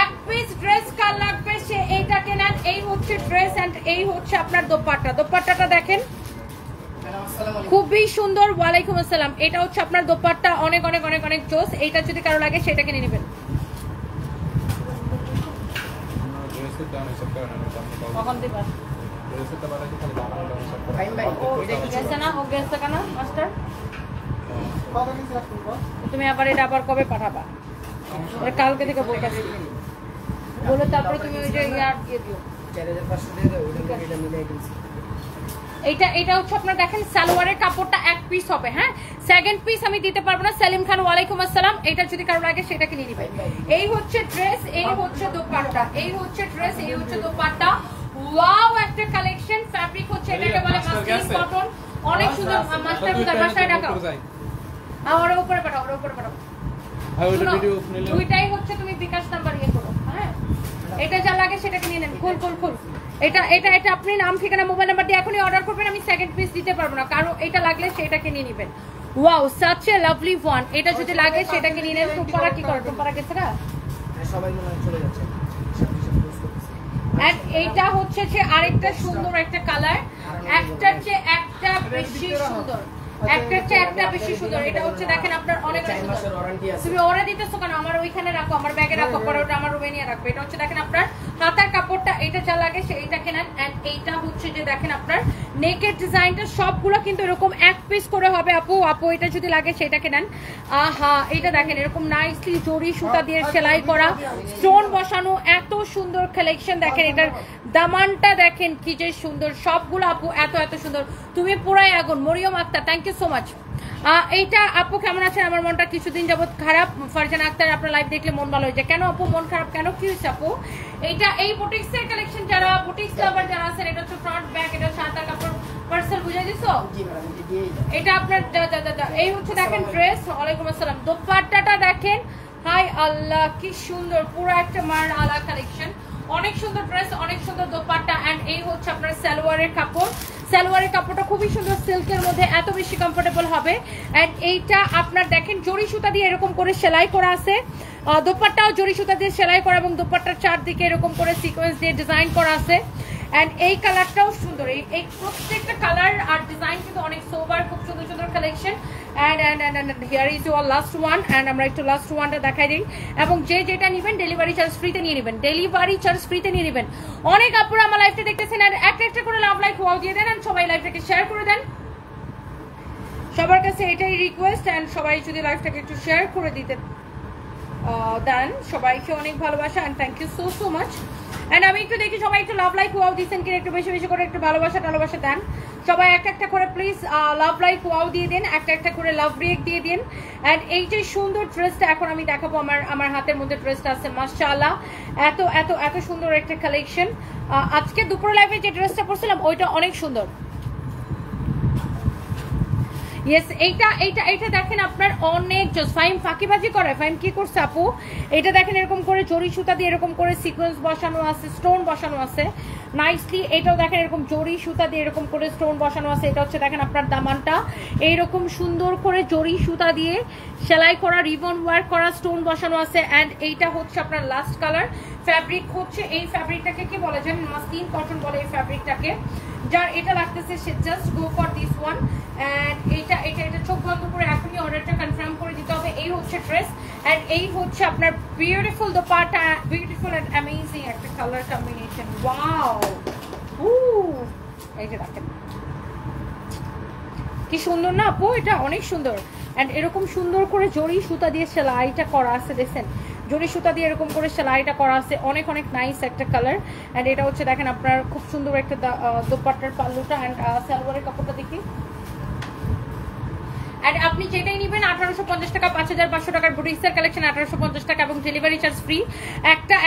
এক পিস ড্রেস কার লাগবে সে এইটাকে নেন। এই হচ্ছে ড্রেস এন্ড এই হচ্ছে আপনার দোপাট্টা। দোপাট্টাটা দেখেন খুবই সুন্দর। ওয়ালাইকুম আসসালাম। এটা হচ্ছে আপনার দোপাট্টা, অনেক অনেক অনেক অনেক জোস। এইটা যদি কারো লাগে সেটাকে নিয়ে নেবেন। তুমি আবার এটা আবার কবে পাঠাবা? কালকে থেকে বলতেছি, বলে তারপরে তুমি ওই যে ইয়ার দিয়ে দিও। এটা হচ্ছে আপনার দেখেন সালোয়ারের কাপড়টা এক পিস হবে। হ্যাঁ, সেকেন্ড পিস আমি দিতে পারবো না। সেলিম খান, ওয়ালাইকুম আসসালাম। এটা যদি কারো লাগে সেটাকে নিয়ে নিবেন। এই হচ্ছে ড্রেস, এই হচ্ছে দোপাট্টা, এই হচ্ছে ড্রেস, এই হচ্ছে দোপাট্টা। ওয়াও, একটা কালেকশন। ফ্যাব্রিক হচ্ছে এটাকে বলে মাসলিন কটন, অনেক সুন্দর। মাস্টার কোথায়? বাসায় ডাকাও, ওর উপরে পাঠাও, ওর উপরে পাঠাও। দুইটাই হচ্ছে তুমি বিকাশ নাম্বার ইয়ে করো। হ্যাঁ, এটা যা লাগে সেটাকে নিয়ে নেন। খুল খুল খুল। এটা এটা এটা আপনি নাম ঠিকানা মোবাইল নাম্বার দিয়ে এখনই অর্ডার করবেন। আমি সেকেন্ড পিস দিতে পারবো না, কারণ এটা লাগলে সেটাকে নিয়ে নেবেন। Wow, such a lovely one. এটা যদি লাগে সেটাকে নিয়ে নেন। টুম্পারা কি করে? টুম্পারা গেছে না, সবাই মনে হয় চলে যাচ্ছে। এন্ড এইটা হচ্ছে যে আরেকটা সুন্দর একটা কালার, একটার চেয়ে একটা বেশি সুন্দর, একটার চেয়ে একটা বেশি সুন্দর। এটা হচ্ছে দেখেন আপনার অনেক সুন্দর। তুমি ওরে দিতেছো কেন? আমার ওইখানে রাখো, আমার ব্যাগে রাখো, পরে ওটা আমার রুমে নিয়ে রাখবে। এটা হচ্ছে দেখেন আপনার হাতার কাপড়টা, এটা যা লাগে সেইটাকে নেন। এন্ড এইটা হচ্ছে যে দেখেন আপনার নেকের ডিজাইনটা সবগুলো কিন্তু এরকম এক পিস করে হবে। আপু আপু এটা যদি লাগে সেটাকে নেন। আহা, এটা দেখেন এরকম নাইসলি জরি সুতা দিয়ে সেলাই করা, স্টোন বসানো, এত সুন্দর কালেকশন। দেখেন এটার দামানটা দেখেন কি যে সুন্দর। সবগুলো আপু এত এত সুন্দর। তুমি পুরাই আগুন। Mariam Akter, thank you so much. এইটা আপু কেমন আছেন? আমার মনটা কিছুদিন যাবত খারাপ। ফারজানা আক্তার, আপনার লাইভ দেখলে মন ভালো হয়ে যায়। কেন আপু মন খারাপ কেন? কি হয়েছে আপু? এইটা এই বুটিক্সের কালেকশন, যারা বুটিক্স লাভার যারা আছেন, এটা হচ্ছে ফ্রন্ট ব্যাক, এটা সাদা কাপড় পার্সেল বুঝাই দিছো। এটা আপনার এই হচ্ছে দেখেন ড্রেস। ওয়ালাইকুম আসসালাম। দোপাট্টাটা দেখেন হাই আল্লাহ, কি সুন্দর পুরো একটা মার আলা কালেকশন। অনেক সুন্দর ড্রেস, অনেক সুন্দর দোপাট্টা। এন্ড এই হচ্ছে আপনার সালোয়ারের কাপড়। সালোয়ারের কাপড়টা খুবই সুন্দর, সিল্কের মধ্যে এত বেশি কমফোর্টেবল হবে। এন্ড এইটা আপনার দেখেন জরি সুতা দিয়ে এরকম করে সেলাই করা আছে, দোপাট্টাও জরি সুতা দিয়ে সেলাই করা এবং দোপাট্টার চারদিকে এরকম করে সিকোয়েন্স দিয়ে ডিজাইন করা আছে। এন্ড এই কালারটাও সুন্দর, এই প্রত্যেকটা কালার আর ডিজাইন কিন্তু অনেক সোবার, খুব সুন্দর সুন্দর collection. And here is your last one. And আমরা একটু লাস্ট ওয়ানটা দেখাই দিই। এবং যে যেটা নেবেন ডেলিভারি চার্জ ফ্রিতে নিয়ে নেবেন, ডেলিভারি চার্জ ফ্রিতে নিয়ে নেবেন। অনেক আপুরা আমার লাইভটা দেখতেছেন আর একটা একটা করে লাভ লাইক ওয়াও দিয়ে দেন, এন্ড সবাই লাইভটাকে শেয়ার করে দেন। সবার কাছে এটাই রিকোয়েস্ট, এন্ড সবাই যদি লাইভটাকে একটু শেয়ার করে দিতে দেন। সবাইকে অনেক ভালোবাসা and thank you so so much. And আমি একটু দেখি সবাই একটু লাভ লাইক ওয়াও দিচ্ছেন কিনা, একটু বেশি বেশি করে একটু ভালোবাসা টালোবাসা দেন। সবাই একটা একটা করে প্লিজ লাভ লাইক ওয়াও দিয়ে দিন, একটা একটা করে লাভ ব্রেক দিয়ে দিন। এন্ড এই যে সুন্দর ড্রেসটা এখন আমি দেখাবো, আমার হাতের মধ্যে ড্রেসটা আছে মাশাআল্লাহ, এত এত এত সুন্দর একটা কালেকশন। আজকে দুপুর লাইভে যে ড্রেসটা পরছিলাম ওইটা অনেক সুন্দর। ইয়েস, এইটা দেখেন আপনার অনেক জোস। ফাইম ফাঁকিবাজি করে, ফাইম কি করছে আপু, এটা দেখেন এরকম করে জরি সুতা দিয়ে এরকম করে সিকোয়েন্স বসানো আছে, স্টোন বসানো আছে নাইসলি। এটাও দেখেন এরকম জরি সুতা দিয়ে এরকম করে স্টোন বসানো আছে। এটা হচ্ছে দেখেন আপনার দামানটা এইরকম সুন্দর করে জরি সুতা দিয়ে সেলাই করা, রিবন ওয়ার্ক করা, স্টোন বসানো আছে। অ্যান্ড এইটা হচ্ছে আপনার লাস্ট কালার। ফ্যাব্রিক হচ্ছে এই ফ্যাব্রিকটাকে কি বলে জানেন, মাসলিন কটন বলে এই ফ্যাব্রিকটাকে। যার এটা লাগতেছে সে just go for this one. And এটা চোখ বন্ধ করে এখনই অর্ডারটা কনফার্ম করে দিতে হবে। এই হচ্ছে ড্রেস এন্ড এই হচ্ছে আপনার beautiful dupatta, beautiful and amazing একটা কালার কম্বিনেশন। ওয়াও, এই যে দেখেন কি সুন্দর না আপু, এটা অনেক সুন্দর। এন্ড এরকম সুন্দর করে জরি সুতা দিয়ে সেলাইটা করা আছে, দেখেন জরি সুতা দিয়ে এরকম করে সেলাইটা করা আছে, অনেক অনেক নাইস একটা কালার। এন্ড এটা হচ্ছে দেখেন আপনার খুব সুন্দর একটা দোপাট্টার পাল্লুটা। এন্ড সালোয়ারের কাপড়টা দেখি। এন্ড আপনি যেটাই নেবেন 1850 টাকা, 5500 টাকার বুটিক্সের কালেকশন 1850 টাকা এবং ডেলিভারি চার্জ ফ্রি।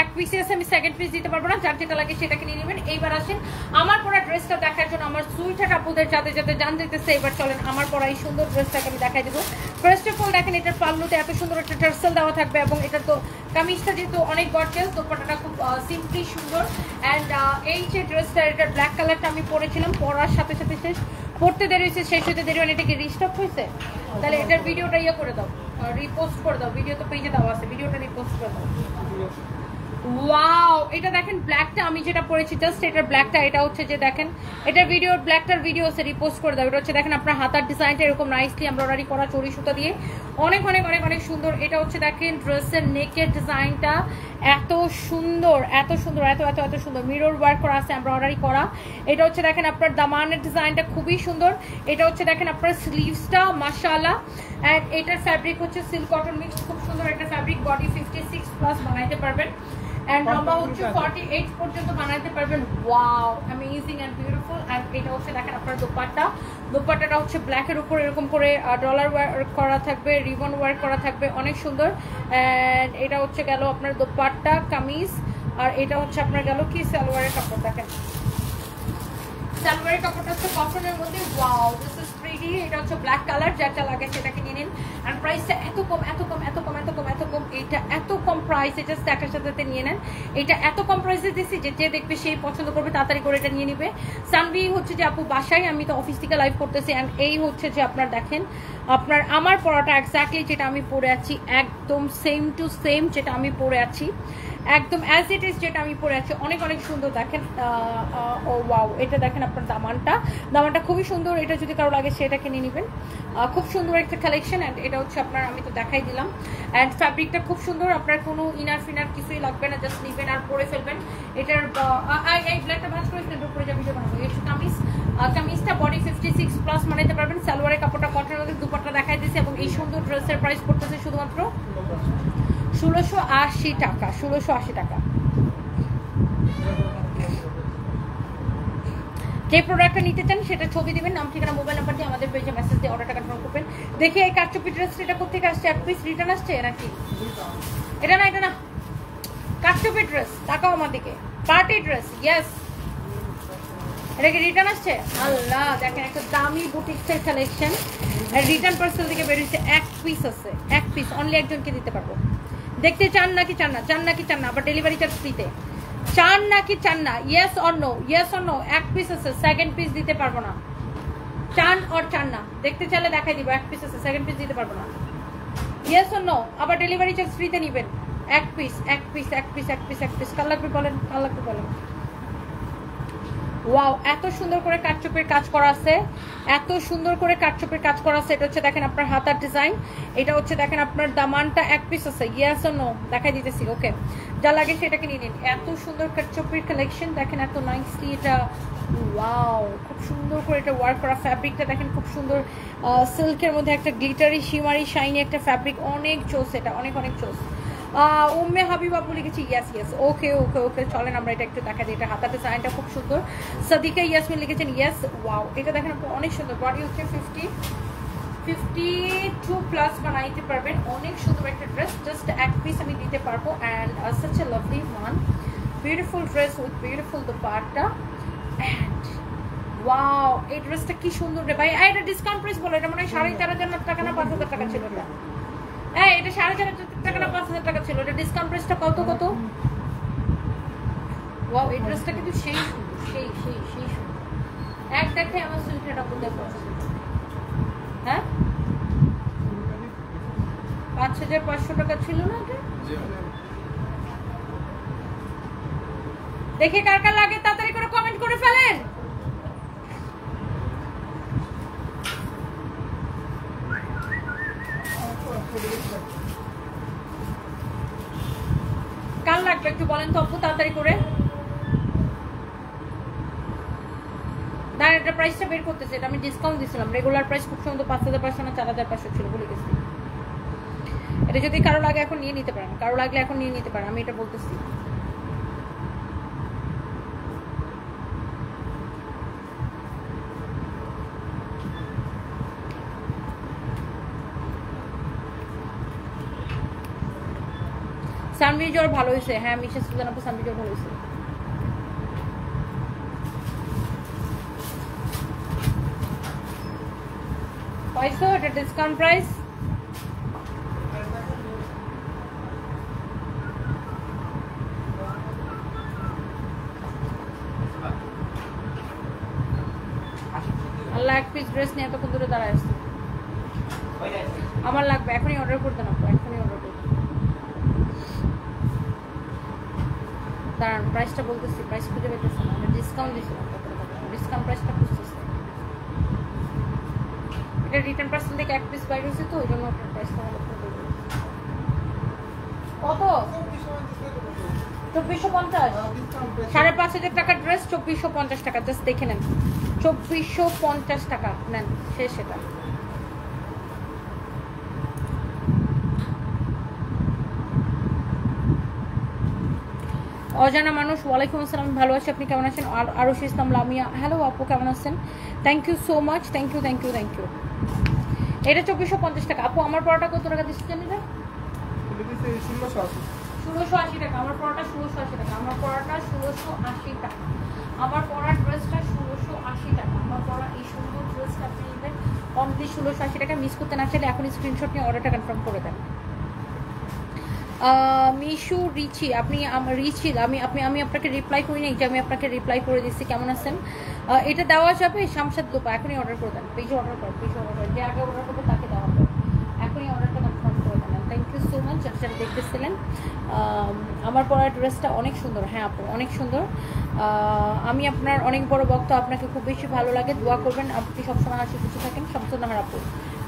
এক পিসে আছে, আমি সেকেন্ড পিস দিতে পারবো না, যার যেটা লাগে সেটাকে নিয়ে নেবেন। এইবার আসেন আমার পরা ড্রেসটা দেখার জন্য। আমার সুইট আপুদের যাতে যাতে জান দিতেছে, এবার চলেন আমার পরা এই সুন্দর ড্রেসটাকে আমি দেখাই দেবো। ফার্স্ট অফ অল দেখেন এটার পাল্লুতে এত সুন্দর একটা টার্সেল দেওয়া থাকবে এবং এটা তো কামিজটা যেহেতু অনেক গর্জিয়াস, দোপাট্টাটা খুব সিম্পলি সুন্দর। অ্যান্ড এই যে ড্রেসটা, এটার ব্ল্যাক কালারটা আমি পরেছিলাম, পরার সাথে সাথে শেষ, পড়তে দেরি হয়েছে, শেষ হতে দেরি হয়। এটা কি রিস্টক হয়েছে? তাহলে এটার ভিডিওটা ইয়ে করে দাও, রিপোস্ট করে দাও। ভিডিও তো পেজে দেওয়া আছে, ভিডিওটা রিপোস্ট করে দাও। ওয়াও, এটা দেখেন ব্ল্যাকটা আমি যেটা পরেছি, জাস্ট এটার ব্ল্যাকটা, এটা হচ্ছে যে দেখেন এটার ভিডিও, ব্ল্যাকটার ভিডিও আছে, রিপোস্ট করে দাও। এটা হচ্ছে দেখেন আপনার হাতার ডিজাইনটা এরকম নাইসলি এমব্রয়ডারি করা চড়ি সুতা দিয়ে, অনেক অনেক অনেক অনেক সুন্দর। এটা হচ্ছে দেখেন ড্রেসের নেকের ডিজাইনটা এত সুন্দর, এত সুন্দর, এত এত এত সুন্দর, মিরর ওয়ার্ক করা আছে, এমব্রয়ডারি করা। এটা হচ্ছে দেখেন আপনার দামানের ডিজাইনটা খুবই সুন্দর। এটা হচ্ছে দেখেন আপনার স্লিভসটা মাশাআল্লাহ। এন্ড এটার ফ্যাব্রিক হচ্ছে সিল্ক কটন মিক্স, খুব সুন্দর একটা ফ্যাব্রিক। বডি 56+ বানাইতে পারবেন এন্ড লম্বা হচ্ছে 48 পর্যন্ত বানাইতে পারবেন। Wow, amazing and beautiful. And এটা হচ্ছে দেখেন আপনার দোপাট্টা, দোপাট্টাটা হচ্ছে ব্ল্যাকের উপর এরকম করে ডলার ওয়ার্ক করা থাকবে, রিবন ওয়ার্ক করা থাকবে, অনেক সুন্দর। এন্ড এটা হচ্ছে গেল আপনার দোপাট্টা কামিজ, আর এটা হচ্ছে আপনার গেল কি সালোয়ারের কাপড়। দেখেন সালোয়ারের কাপড়টা হচ্ছে কটনের মধ্যে। Wow, this is pretty. এটা হচ্ছে ব্ল্যাক কালার, যেটা লাগে সেটাকে নিয়ে নিন। আর প্রাইসটা এত কম, এত কম, এত কম, এত কম, এত কম। এটা এত কম প্রাইসে, জাস্ট দেখার সাথে নিয়ে নেন। এটা এত কম প্রাইসে দিচ্ছি যে যে দেখবে সেই পছন্দ করবে, তাড়াতাড়ি করে এটা নিয়ে নিবে। সানভি হচ্ছে যে আপু বাসায়, আমি তো অফিস থেকে লাইভ করতেছি। অ্যান্ড এই হচ্ছে যে আপনার দেখেন আপনার আমার পরাটা এক্স্যাক্টলি যেটা আমি পরে আছি, একদম সেম টু সেম যেটা আমি পরে আছি, একদম অ্যাজ ইট ইজ যেটা আমি পরে আছি, অনেক অনেক সুন্দর। দেখেন ও ওয়াও, এটা দেখেন আপনার দামানটা, দামানটা খুবই সুন্দর। এটা যদি কারো লাগে সেটাকে নিয়ে নেবেন, খুব সুন্দর একটা কালেকশন। অ্যান্ড এটা হচ্ছে আপনার, আমি তো দেখাই দিলাম। অ্যান্ড ফ্যাব্রিকটা খুব সুন্দর, আপনার কোনো ইনার ফিনার কিছুই লাগবে না, জাস্ট নেবেন আর পরে ফেলবেন। এটার এই ব্ল্যাকটা ভাঁজ করে ফেলবেন, পরে যা ভিডিও বানাবো। এই হচ্ছে কামিজ, কামিজটা বডি 56+ বানাইতে পারবেন। সালোয়ারের কাপড়টা কটনের মধ্যে, দুপাট্টা দেখাই দিয়েছে। এবং এই সুন্দর ড্রেসের প্রাইস পড়তেছে শুধুমাত্র 1680 টাকা, 1680 টাকা। যে প্রোডাক্টটা নিতে চান সেটা ছবি দিবেন, নাম ঠিকানা মোবাইল নাম্বার দিয়ে আমাদের পেজে মেসেজ দিয়ে অর্ডারটা কনফার্ম করবেন। দেখি এই কারচুপি ড্রেসটা এটা কোথেকে আসছে, এক পিস রিটার্ন আসছে নাকি? এটা না, এটা না, কারচুপি ড্রেস, তাকাও আমার দিকে, পার্টি ড্রেস। ইয়েস, এটা কি রিটার্ন আসছে? আল্লাহ, দেখেন একটা দামি বুটিক্সের কালেকশন, রিটার্ন পার্সেল থেকে বেরিয়েছে। এক পিস আছে, এক পিস, অনলি একজনকে দিতে পারবো। দেখতে চান নাকি চান না, চান নাকি চান না, আবার ডেলিভারি চার্জ ফ্রিতে, চান নাকি চান না, yes or no, yes or no, এক পিস আছে, সেকেন্ড পিস দিতে পারবো না, চান অর চান না, দেখতে চাইলে দেখাই দিব, এক পিস আছে, সেকেন্ড পিস দিতে পারবো না, ইয়েস অর নো, আবার ডেলিভারি চার্জ ফ্রিতে নিবেন, এক পিস এক পিস এক পিস এক পিস এক পিস, কাল লাগবে বলেন, কাল লাগবে বলেন। ওয়াও, এত সুন্দর করে কাটচুপের কাজ করা আছে, এত সুন্দর করে কাটচুপের কাজ করা আছে। এটা হচ্ছে দেখেন আপনার হাতার ডিজাইন, এটা হচ্ছে দেখেন আপনার দামানটা এক পিস আছে, ইয়েস অর নো দেখাই দিতেছি, ওকে যা লাগে সেটাকে নিয়ে নিন। এত সুন্দর কাটচুপের কালেকশন দেখেন, এত নাইসলি এটা, ওয়াও খুব সুন্দর করে এটা ওয়ার্ক করা, ফ্যাব্রিকটা দেখেন খুব সুন্দর, সিল্কের মধ্যে একটা গ্লিটারি শিমারি শাইনি একটা ফ্যাব্রিক, অনেক চোস, এটা অনেক অনেক চোস। উম্মে হাবিব আপু লিখেছি ইয়েস ইয়েস, ওকে ওকে ওকে চলেন আমরা এটা একটু দেখা দিই। এটা হাতার ডিজাইনটা খুব সুন্দর, সাদিকা ইয়াসমিন লিখেছেন ইয়েস। ওয়াও, এটা দেখেন আপু অনেক সুন্দর, বডি হচ্ছে 52+ বানাইতে পারবেন, অনেক সুন্দর একটা ড্রেস, জাস্ট এক পিস আমি দিতে পারবো। And such a lovely one, beautiful dress with beautiful dupatta. And wow, এই ড্রেসটা কি সুন্দর রে ভাই, এটা ডিসকাউন্ট প্রাইস বলো, এটা মনে হয় 4,500 টাকা না 5,000 টাকা ছিল, এটা এটা 4,500 টাকা না 5,000 টাকা ছিল, এটা ডিসকাউন্ট প্রাইসটা কত কত? ওয়াও, এই ড্রেসটা কিন্তু সেই সুন্দর, সেই সেই সেই সুন্দর, এক দেখে আমার সুইটারটা বলতে পারছি। হ্যাঁ 5,500 টাকা ছিল না এটা, দেখে কার কার লাগে তাড়াতাড়ি করে কমেন্ট করে ফেলেন। কাল লাগবে একটু বলেন তো আপু তাড়াতাড়ি করে, দাঁড়ান এটা প্রাইসটা বের করতেছে, এটা আমি ডিসকাউন্ট দিয়েছিলাম, রেগুলার প্রাইস খুব সুন্দর 5,500 না 4,500 ছিল, ভুলে গেছি। এটা যদি কারো লাগে এখন নিয়ে নিতে পারেন, কারো লাগলে এখন নিয়ে নিতে পারেন, আমি এটা বলতেছি। সানবি জ্বর ভালো হয়েছে, হ্যাঁ মিসেস সুজান আপু সানবি জ্বর ভালো হয়েছে। পয়সা এটা ডিসকাউন্ট প্রাইস, আল্লাহ এক পিস ড্রেস নিয়ে এতক্ষণ দূরে দাঁড়ায় আসছে, আমার লাগবে এখনই অর্ডার করতেন আপু, এখনই অর্ডার করতেন। দাঁড়ান প্রাইসটা বলতেছি, প্রাইস খুঁজে পেতেছি না, আমরা ডিসকাউন্ট দিয়েছিলাম, ডিসকাউন্ট প্রাইসটা খুঁজতেছি। এটা রিটার্ন পার্সেল থেকে এক পিস বাইরে হয়েছে তো ওই জন্য আপনার প্রাইসটা ভালো করে দেবো। কত? 2450, 5,500 টাকার ড্রেস 2450 টাকা, জাস্ট দেখে নেন, 2450 টাকা নেন, শেষ। এটা অজানা মানুষ, ওয়ালাইকুম আসসালাম, ভালো আছি, আপনি কেমন আছেন? আরুষ ইসলাম লামিয়া, হ্যালো আপু কেমন আছেন? Thank you so much, thank you thank you thank you. এটা 2450 টাকা আপু, আমার পড়াটা কত টাকা দিচ্ছি জানি না, 1680 টাকা, আমার পড়াটা 1680 টাকা, আমার পড়াটা 1680 টাকা, আমার পড়ার ড্রেসটা 1680 টাকা, আমার পড়া এই সুন্দর ড্রেসটা আপনি নেবেন অনলি 1680 টাকা। মিস করতে না চাইলে এখন স্ক্রিনশট নিয়ে অর্ডারটা কনফার্ম করে দেন। মিশু রিচি, আপনি রিচি, আমি আপনাকে রিপ্লাই করি নাই যে আমি আপনাকে রিপ্লাই করে দিচ্ছি, কেমন আছেন? এটা দেওয়া যাবে শামসাদ দোপা, এখনই অর্ডার করে দেন, পেজে অর্ডার করেন, পেজে অর্ডার করেন, যে আগে অর্ডার করবো তাকে দেওয়া হবে, এখনই অর্ডারটা কনফার্ম করে দেন। থ্যাংক ইউ সো মাচ যারা দেখতেছিলেন। আমার পরার ড্রেসটা অনেক সুন্দর, হ্যাঁ আপু অনেক সুন্দর, আমি আপনার অনেক বড় ভক্ত, আপনাকে খুব বেশি ভালো লাগে, দোয়া করবেন, আপনি সবসময় হাসি খুশি থাকেন। শামসুন্নাহার আপু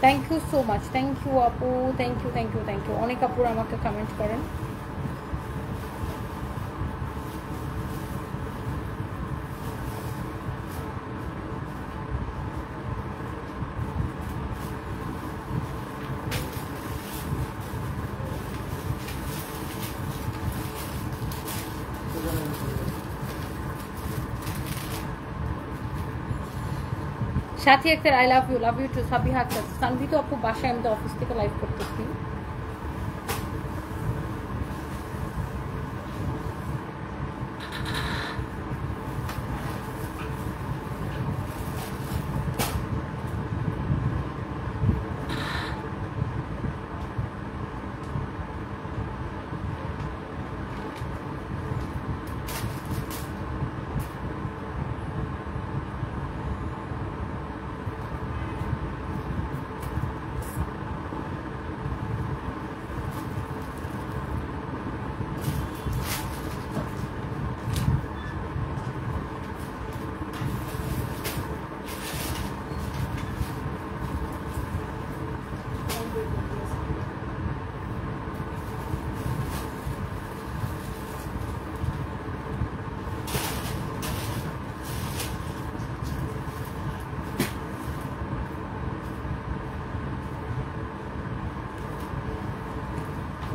thank you so much, thank you আপু, thank you thank you thank you. অনেক আপুর আমাকে কমেন্ট করেন। Sathi Akter I love you too. Sabiha Akter, Sanvi তো আপু বাসায়, আমি তো অফিস থেকে লাইভ করতেছি।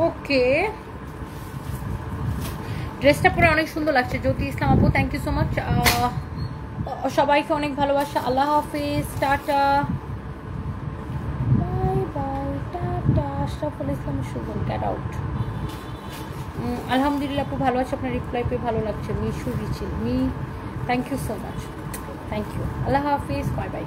ওকে, ড্রেসটা পরে অনেক সুন্দর লাগছে জ্যোতি ইসলাম আপু, থ্যাংক ইউ সো মাচ। সবাইকে অনেক ভালোবাসা, আল্লাহ হাফিজ, tata, bye bye, tata. Ashraful Islam Sujon, get out. আলহামদুলিল্লাহ আপু ভালো আছে, আপনার রিপ্লাই পেয়ে ভালো লাগছে। মিশু রিচিল মি, thank you so much, thank you, আল্লাহ হাফিজ, বাই বাই।